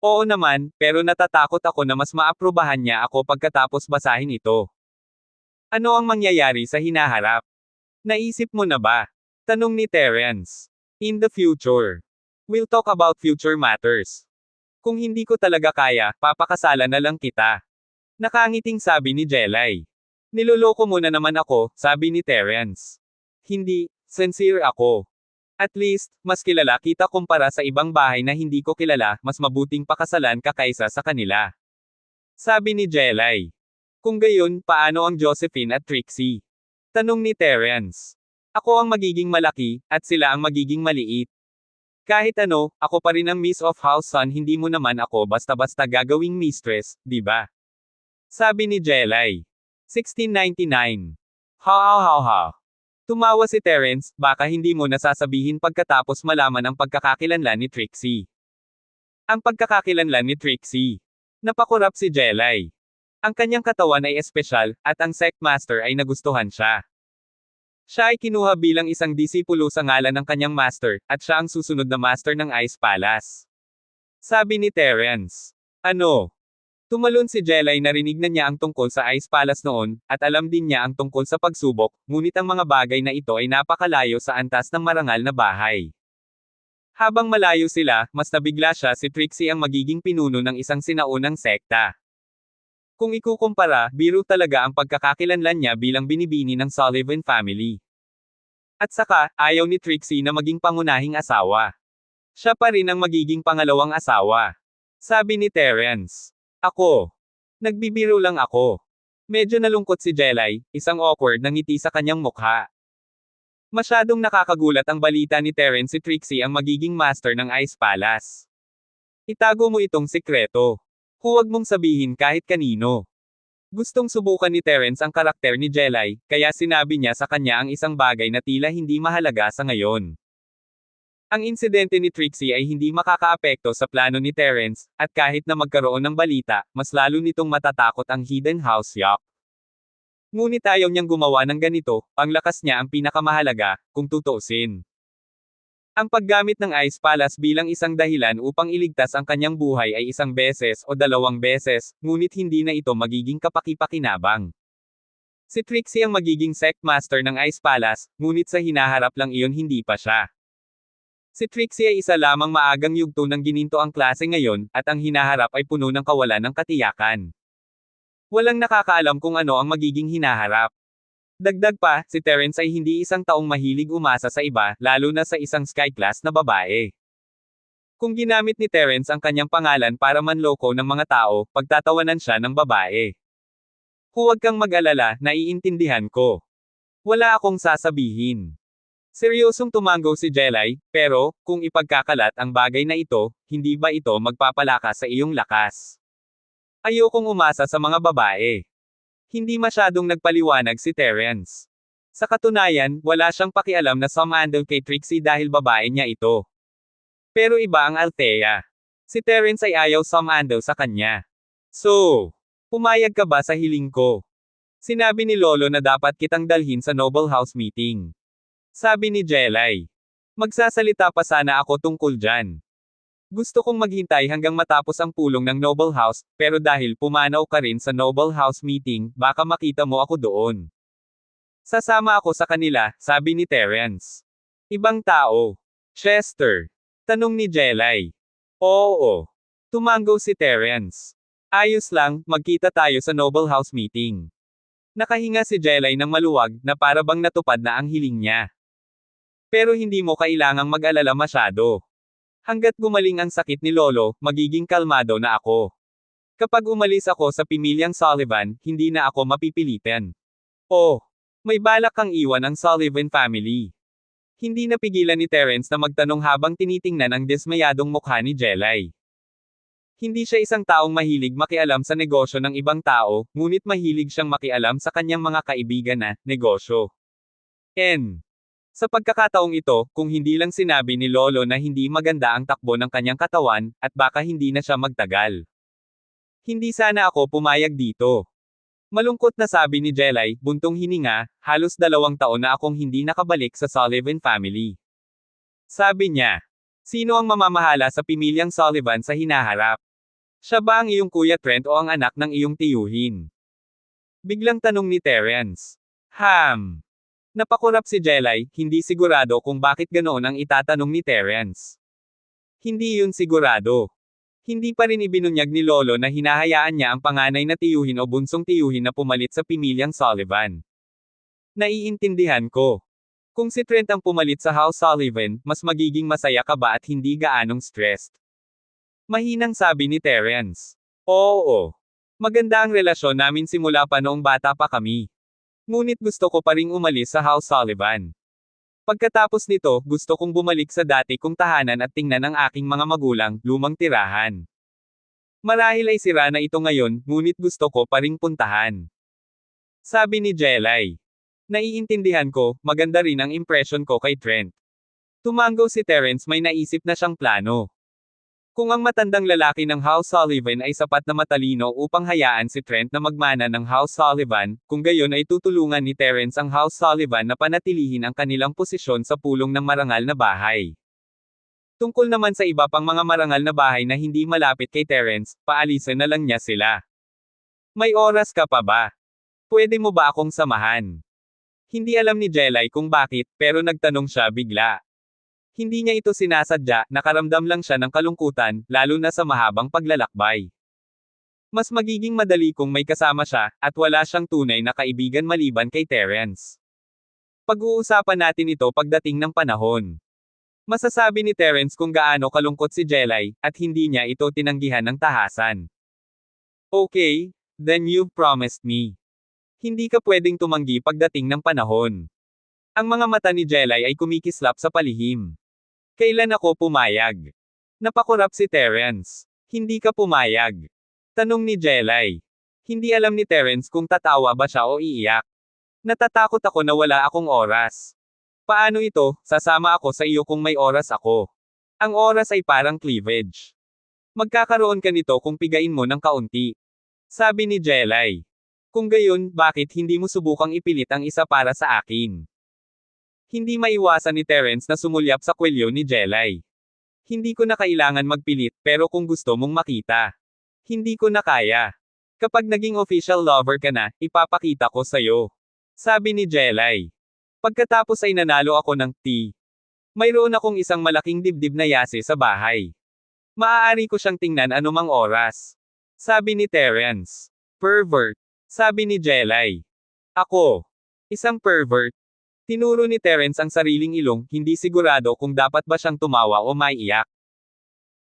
Oo naman, pero natatakot ako na mas maaprubahan niya ako pagkatapos basahin ito. Ano ang mangyayari sa hinaharap? Naisip mo na ba? Tanong ni Terence. In the future. We'll talk about future matters. Kung hindi ko talaga kaya, papakasalan na lang kita. Nakangiting sabi ni Jelay. Niloloko mo na naman ako, sabi ni Terence. Hindi, sincere ako. At least, mas kilala kita kumpara sa ibang bahay na hindi ko kilala, mas mabuting pakasalan ka kaysa sa kanila. Sabi ni Jelay. Kung gayon, paano ang Josephine at Trixie? Tanong ni Terence. Ako ang magiging malaki, at sila ang magiging maliit. Kahit ano, ako pa rin ang Miss of House son, hindi mo naman ako basta-basta gagawing mistress, di ba? Sabi ni Jelay. 1699. Ha ha ha ha. Tumawa si Terence, baka hindi mo nasasabihin pagkatapos malaman ang pagkakakilanlan ni Trixie. Ang pagkakakilanlan ni Trixie. Napakurap si Jelay. Ang kanyang katawan ay espesyal, at ang sect master ay nagustuhan siya. Siya ay kinuha bilang isang disipulo sa ngalan ng kanyang master, at siya ang susunod na master ng Ice Palace. Sabi ni Terence. Ano? Tumalon si Jelay, narinig na niya ang tungkol sa Ice Palace noon, at alam din niya ang tungkol sa pagsubok, ngunit ang mga bagay na ito ay napakalayo sa antas ng marangal na bahay. Habang malayo sila, mas nabigla siya, si Trixie ang magiging pinuno ng isang sinaunang sekta. Kung ikukumpara, biro talaga ang pagkakakilanlan niya bilang binibini ng Sullivan family. At saka, ayaw ni Trixie na maging pangunahing asawa. Siya pa rin ang magiging pangalawang asawa. Sabi ni Terence. Ako. Nagbibiro lang ako. Medyo nalungkot si Jelay, isang awkward na ngiti sa kanyang mukha. Masyadong nakakagulat ang balita ni Terence, si Trixie ang magiging master ng Ice Palace. Itago mo itong sikreto. Huwag mong sabihin kahit kanino. Gustong subukan ni Terence ang karakter ni Jelay, kaya sinabi niya sa kanya ang isang bagay na tila hindi mahalaga sa ngayon. Ang insidente ni Trixie ay hindi makakaapekto sa plano ni Terence, at kahit na magkaroon ng balita, mas lalo nitong matatakot ang Hidden House Yacht. Ngunit ayaw niyang gumawa ng ganito, ang lakas niya ang pinakamahalaga, kung tutuusin. Ang paggamit ng Ice Palace bilang isang dahilan upang iligtas ang kanyang buhay ay isang beses o dalawang beses, ngunit hindi na ito magiging kapaki-pakinabang. Si Trixie ang magiging sect master ng Ice Palace, ngunit sa hinaharap lang iyon hindi pa siya. Si Trixie ay isa lamang maagang yugto ng gininto ang klase ngayon, at ang hinaharap ay puno ng kawalan ng katiyakan. Walang nakakaalam kung ano ang magiging hinaharap. Dagdag pa, si Terence ay hindi isang taong mahilig umasa sa iba, lalo na sa isang sky class na babae. Kung ginamit ni Terence ang kanyang pangalan para manloko ng mga tao, pagtatawanan siya ng babae. Huwag kang mag-alala, naiintindihan ko. Wala akong sasabihin. Seryosong tumango si Jelay, pero, kung ipagkakalat ang bagay na ito, hindi ba ito magpapalakas sa iyong lakas? Ayokong umasa sa mga babae. Hindi masyadong nagpaliwanag si Terence. Sa katunayan, wala siyang pakialam na sumandal kay Trixie dahil babae niya ito. Pero iba ang Althea. Si Terence ay ayaw sumandal sa kanya. So, pumayag ka ba sa hiling ko? Sinabi ni Lolo na dapat kitang dalhin sa Noble House meeting. Sabi ni Jelay. Magsasalita pa sana ako tungkol dyan. Gusto kong maghintay hanggang matapos ang pulong ng Noble House, pero dahil pumanaw ka rin sa Noble House meeting, baka makita mo ako doon. Sasama ako sa kanila, sabi ni Terence. Ibang tao. Chester. Tanong ni Jelay. Oo. Tumango si Terence. Ayos lang, magkita tayo sa Noble House meeting. Nakahinga si Jelay ng maluwag, na para bang natupad na ang hiling niya. Pero hindi mo kailangang mag-alala masyado. Hanggat gumaling ang sakit ni Lolo, magiging kalmado na ako. Kapag umalis ako sa pamilyang Sullivan, hindi na ako mapipilitan. Oh, may balak kang iwan ang Sullivan family. Hindi napigilan ni Terence na magtanong habang tinitingnan ang dismayadong mukha ni Jelay. Hindi siya isang taong mahilig makialam sa negosyo ng ibang tao, ngunit mahilig siyang makialam sa kanyang mga kaibigan na negosyo. Sa pagkakataong ito, kung hindi lang sinabi ni Lolo na hindi maganda ang takbo ng kanyang katawan, at baka hindi na siya magtagal. Hindi sana ako pumayag dito. Malungkot na sabi ni Jelay, buntong hininga, halos 2 taon na akong hindi nakabalik sa Sullivan family. Sabi niya, sino ang mamamahala sa pamilyang Sullivan sa hinaharap? Siya ba ang iyong Kuya Trent o ang anak ng iyong tiyuhin? Biglang tanong ni Terence. Napakurap si Jelay, hindi sigurado kung bakit ganoon ang itatanong ni Terence. Hindi yun sigurado. Hindi pa rin ibinunyag ni Lolo na hinahayaan niya ang panganay na tiyuhin o bunsong tiyuhin na pumalit sa pamilyang Sullivan. Naiintindihan ko. Kung si Trent ang pumalit sa House Sullivan, mas magiging masaya ka ba at hindi gaanong stressed? Mahinang sabi ni Terence. Oo. Maganda ang relasyon namin simula pa noong bata pa kami. Ngunit gusto ko pa ring umalis sa House Sullivan. Pagkatapos nito, gusto kong bumalik sa dati kong tahanan at tingnan ang aking mga magulang, lumang tirahan. Marahil ay sira na ito ngayon, ngunit gusto ko pa ring puntahan. Sabi ni Jelay. Naiintindihan ko, maganda rin ang impression ko kay Trent. Tumango si Terence, may naisip na siyang plano. Kung ang matandang lalaki ng House Sullivan ay sapat na matalino upang hayaan si Trent na magmana ng House Sullivan, kung gayon ay tutulungan ni Terence ang House Sullivan na panatilihin ang kanilang posisyon sa pulong ng marangal na bahay. Tungkol naman sa iba pang mga marangal na bahay na hindi malapit kay Terence, paalisan na lang niya sila. May oras ka pa ba? Pwede mo ba akong samahan? Hindi alam ni Jelay kung bakit, pero nagtanong siya bigla. Hindi niya ito sinasadya, nakaramdam lang siya ng kalungkutan, lalo na sa mahabang paglalakbay. Mas magiging madali kung may kasama siya, at wala siyang tunay na kaibigan maliban kay Terence. Pag-uusapan natin ito pagdating ng panahon. Masasabi ni Terence kung gaano kalungkot si Jelay, at hindi niya ito tinanggihan ng tahasan. Okay, then you've promised me. Hindi ka pwedeng tumanggi pagdating ng panahon. Ang mga mata ni Jelay ay kumikislap sa palihim. Kailan ako pumayag? Napakurap si Terence. Hindi ka pumayag. Tanong ni Jelay. Hindi alam ni Terence kung tatawa ba siya o iiyak. Natatakot ako na wala akong oras. Paano ito, sasama ako sa iyo kung may oras ako. Ang oras ay parang cleavage. Magkakaroon ka nito kung pigain mo ng kaunti. Sabi ni Jelay. Kung gayon, bakit hindi mo subukang ipilit ang isa para sa akin? Hindi maiwasan ni Terence na sumulyap sa kwelyo ni Jelay. Hindi ko na kailangan magpilit, pero kung gusto mong makita. Hindi ko na kaya. Kapag naging official lover ka na, ipapakita ko sa'yo. Sabi ni Jelay. Pagkatapos ay nanalo ako ng tea. Mayroon akong isang malaking dibdib na yase sa bahay. Maaari ko siyang tingnan anumang oras. Sabi ni Terence. Pervert. Sabi ni Jelay. Ako. Isang pervert. Tinuro ni Terence ang sariling ilong, hindi sigurado kung dapat ba siyang tumawa o maiyak.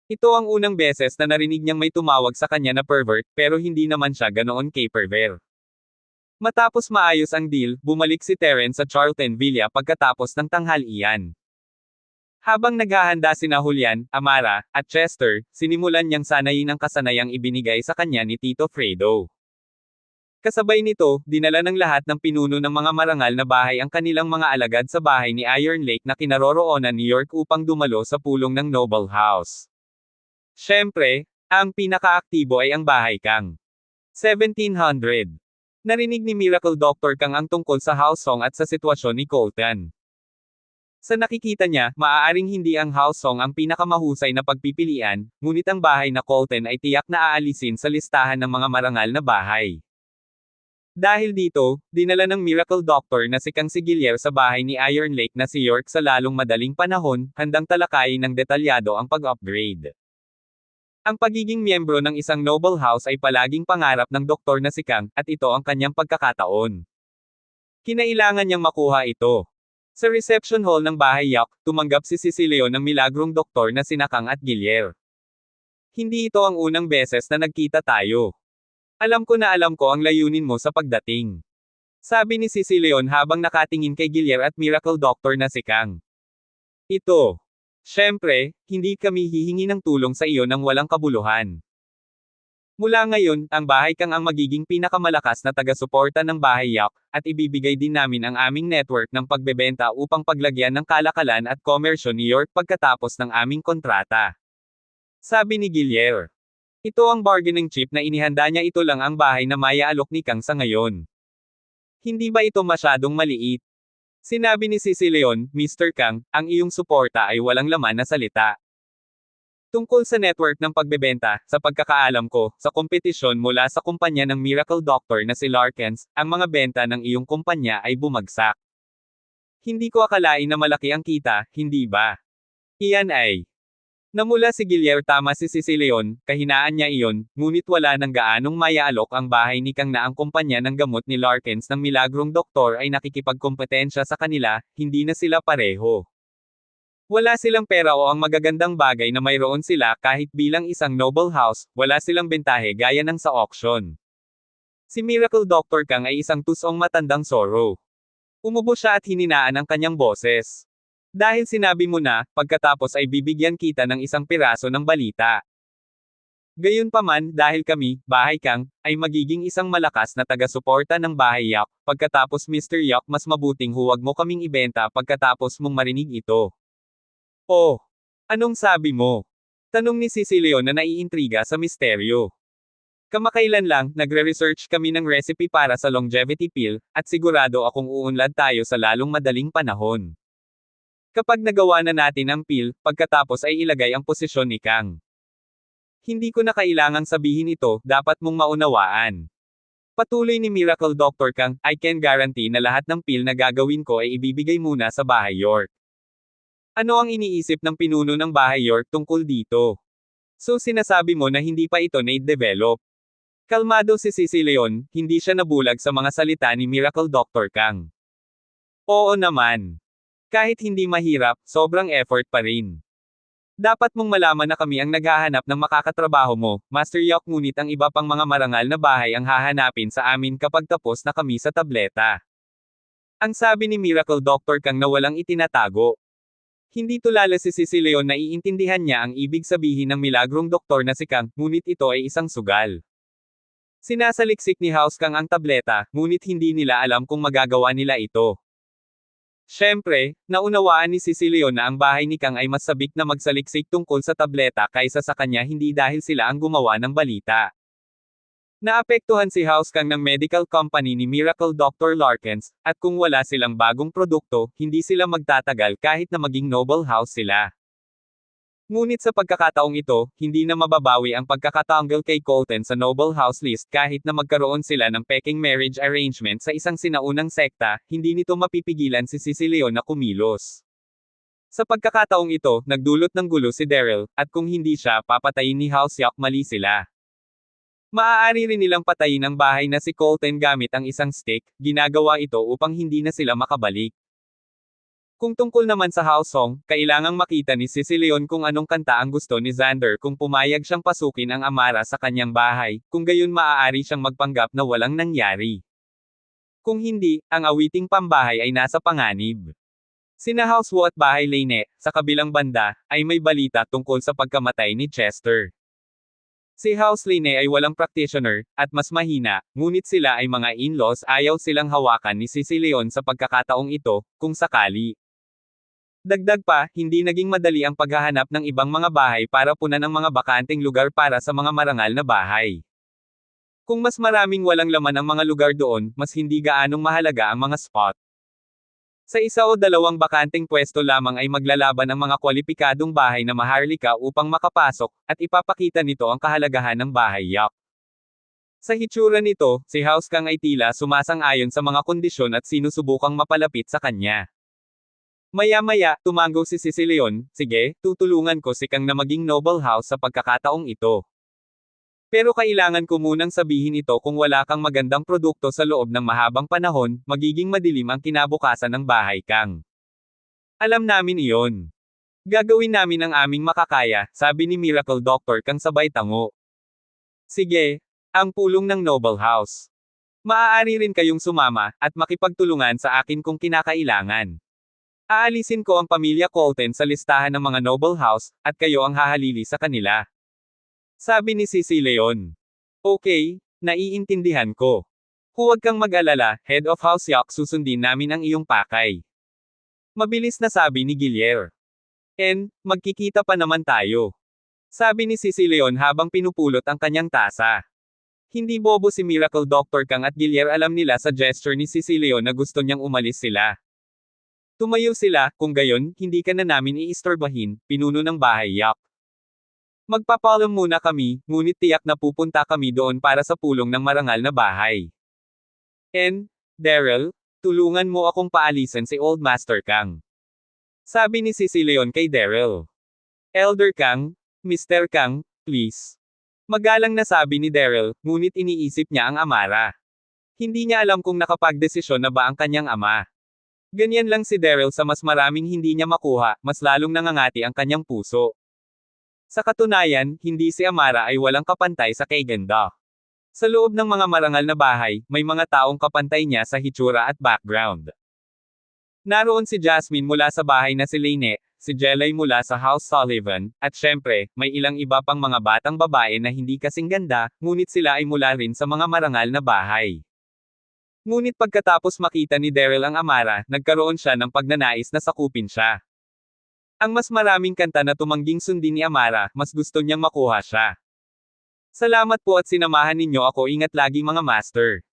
Ito ang unang beses na narinig niyang may tumawag sa kanya na pervert, pero hindi naman siya ganoon kay-perver. Matapos maayos ang deal, bumalik si Terence sa Charlton Villa pagkatapos ng tanghalian. Habang naghahanda sina Julian, Amara, at Chester, sinimulan niyang sanayin ang kasanayang ibinigay sa kanya ni Tito Fredo. Kasabay nito, dinala ng lahat ng pinuno ng mga marangal na bahay ang kanilang mga alagad sa bahay ni Iron Lake na kinaroroonan New York upang dumalo sa pulong ng Noble House. Siyempre, ang pinakaaktibo ay ang bahay Kang. 1700. Narinig ni Miracle Dr. Kang ang tungkol sa house song at sa sitwasyon ni Colton. Sa nakikita niya, maaaring hindi ang house song ang pinakamahusay na pagpipilian, ngunit ang bahay na Colton ay tiyak na aalisin sa listahan ng mga marangal na bahay. Dahil dito, dinala ng miracle doctor na si Kang Sigilier sa bahay ni Iron Lake na si York sa lalong madaling panahon, handang talakayin ng detalyado ang pag-upgrade. Ang pagiging miyembro ng isang noble house ay palaging pangarap ng doktor na si Kang, at ito ang kanyang pagkakataon. Kinailangan niyang makuha ito. Sa reception hall ng bahay Yak, tumanggap si Cecilio ng milagrong doktor na sina Kang at Gilier. Hindi ito ang unang beses na nagkita tayo. Alam ko ang layunin mo sa pagdating. Sabi ni Cecilion habang nakatingin kay Gilier at miracle doctor na si Kang. Ito. Siyempre, hindi kami hihingi ng tulong sa iyo nang walang kabuluhan. Mula ngayon, ang bahay Kang ang magiging pinakamalakas na taga-suporta ng bahay Yak, at ibibigay din namin ang aming network ng pagbebenta upang paglagyan ng kalakalan at komersyo ni York pagkatapos ng aming kontrata. Sabi ni Gilier. Ito ang bargaining chip na inihanda niya, ito lang ang bahay na maya-alok ni Kang sa ngayon. Hindi ba ito masyadong maliit? Sinabi ni Cecilion, Mr. Kang, ang iyong suporta ay walang laman na salita. Tungkol sa network ng pagbebenta, sa pagkakaalam ko, sa kompetisyon mula sa kumpanya ng miracle doctor na si Larkins, ang mga benta ng iyong kumpanya ay bumagsak. Hindi ko akalain na malaki ang kita, hindi ba? Iyan ay. Namula si Gilier, tama si Cecilion, kahinaan niya iyon, ngunit wala nang gaanong mayaalok ang bahay ni Kang na ang kumpanya ng gamot ni Larkins ng milagrong doktor ay nakikipagkompetensya sa kanila, hindi na sila pareho. Wala silang pera o ang magagandang bagay na mayroon sila kahit bilang isang noble house, wala silang bentahe gaya ng sa auction. Si Miracle Dr. Kang ay isang tusong matandang Zorro. Umubo siya at hininaan ang kanyang boses. Dahil sinabi mo na, pagkatapos ay bibigyan kita ng isang piraso ng balita. Gayunpaman, dahil kami, bahay Kang, ay magiging isang malakas na taga-suporta ng bahay Yak, pagkatapos Mr. Yak mas mabuting huwag mo kaming ibenta pagkatapos mong marinig ito. Oh, anong sabi mo? Tanong ni Cecilio na naiintriga sa misteryo. Kamakailan lang, nagre-research kami ng recipe para sa longevity pill, at sigurado akong uunlad tayo sa lalong madaling panahon. Kapag nagawa na natin ang pill, pagkatapos ay ilagay ang posisyon ni Kang. Hindi ko na kailangang sabihin ito, dapat mong maunawaan. Patuloy ni Miracle Dr. Kang, I can guarantee na lahat ng pill na gagawin ko ay ibibigay muna sa bahay York. Ano ang iniisip ng pinuno ng bahay York tungkol dito? So sinasabi mo na hindi pa ito na-develop? Kalmado si Cecilion, hindi siya nabulag sa mga salita ni Miracle Dr. Kang. Oo naman. Kahit hindi mahirap, sobrang effort pa rin. Dapat mong malaman na kami ang naghahanap ng makakatrabaho mo, Master Yok, ngunit ang iba pang mga marangal na bahay ang hahanapin sa amin kapag tapos na kami sa tableta. Ang sabi ni Miracle Dr. Kang na walang itinatago. Hindi tulala si Cecilio na iintindihan niya ang ibig sabihin ng milagrong doktor na si Kang, ngunit ito ay isang sugal. Sinasaliksik ni House Kang ang tableta, ngunit hindi nila alam kung magagawa nila ito. Siyempre, naunawaan ni Cecilio na ang bahay ni Kang ay mas sabik na magsaliksik tungkol sa tableta kaysa sa kanya, hindi dahil sila ang gumawa ng balita. Naapektuhan si House Kang ng medical company ni Miracle Dr. Larkins, at kung wala silang bagong produkto, hindi sila magtatagal kahit na maging noble house sila. Ngunit sa pagkakataong ito, hindi na mababawi ang pagkakatanggal kay Colton sa noble house list kahit na magkaroon sila ng peking marriage arrangement sa isang sinaunang sekta, hindi nito mapipigilan si Cecilio na kumilos. Sa pagkakataong ito, nagdulot ng gulo si Daryl, at kung hindi siya papatayin ni House Yok, mali sila. Maaari rin nilang patayin ang bahay na si Colton gamit ang isang stick, ginagawa ito upang hindi na sila makabalik. Kung tungkol naman sa house song, kailangang makita ni Cecilion kung anong kanta ang gusto ni Xander kung pumayag siyang pasukin ang Amara sa kanyang bahay, kung gayon maaari siyang magpanggap na walang nangyari. Kung hindi, ang awiting pambahay ay nasa panganib. Sina House Wu at Bahay Lane, sa kabilang banda, ay may balita tungkol sa pagkamatay ni Chester. Si House Lane ay walang practitioner, at mas mahina, ngunit sila ay mga in-laws, ayaw silang hawakan ni Cecilion sa pagkakataong ito, kung sakali. Dagdag pa, hindi naging madali ang paghahanap ng ibang mga bahay para punan ang mga bakanteng lugar para sa mga marangal na bahay. Kung mas maraming walang laman ang mga lugar doon, mas hindi gaanong mahalaga ang mga spot. Sa isa o dalawang bakanteng pwesto lamang ay maglalaban ang mga kwalipikadong bahay na maharlika upang makapasok, at ipapakita nito ang kahalagahan ng bahay yak. Sa hitsura nito, si House Kang ay tila sumasang-ayon sa mga kondisyon at sinusubukang mapalapit sa kanya. Maya-maya, tumango si Sicilion, sige, tutulungan ko si Kang na maging noble house sa pagkakataong ito. Pero kailangan ko munang sabihin ito kung wala kang magandang produkto sa loob ng mahabang panahon, magiging madilim ang kinabukasan ng bahay Kang. Alam namin iyon. Gagawin namin ang aming makakaya, sabi ni Miracle Doctor Kang sabay tango. Sige, ang pulong ng Noble House. Maaari rin kayong sumama, at makipagtulungan sa akin kung kinakailangan. Aalisin ko ang pamilya Colton sa listahan ng mga Noble House, at kayo ang hahalili sa kanila. Sabi ni Sicilion. Okay, naiintindihan ko. Huwag kang mag-alala, Head of House Yak, susundin namin ang iyong pakay. Mabilis na sabi ni Gilier. Magkikita pa naman tayo. Sabi ni Sicilion habang pinupulot ang kanyang tasa. Hindi bobo si Miracle Doctor Kang at Gilier, alam nila sa gesture ni Sicilion na gusto niyang umalis sila. Tumayo sila, kung gayon, hindi ka na namin iistorbahin, pinuno ng bahay Yak. Magpapalam muna kami, ngunit tiyak na pupunta kami doon para sa pulong ng marangal na bahay. Daryl, tulungan mo akong paalisan si Old Master Kang. Sabi ni Sicilion kay Daryl. Elder Kang, Mr. Kang, please. Magalang na sabi ni Daryl, ngunit iniisip niya ang Amara. Hindi niya alam kung nakapagdesisyon na ba ang kanyang ama. Ganyan lang si Daryl, sa mas maraming hindi niya makuha, mas lalong nangangati ang kanyang puso. Sa katunayan, hindi si Amara ay walang kapantay sa kaganda. Sa loob ng mga marangal na bahay, may mga taong kapantay niya sa hitsura at background. Naroon si Jasmine mula sa bahay na si Lynette, si Jelay mula sa House Sullivan, at syempre, may ilang iba pang mga batang babae na hindi kasing ganda, ngunit sila ay mula rin sa mga marangal na bahay. Ngunit pagkatapos makita ni Daryl ang Amara, nagkaroon siya ng pagnanais na sakupin siya. Ang mas maraming kanta na tumangging sundin ni Amara, mas gusto niyang makuha siya. Salamat po at sinamahan ninyo ako, ingat lagi mga master.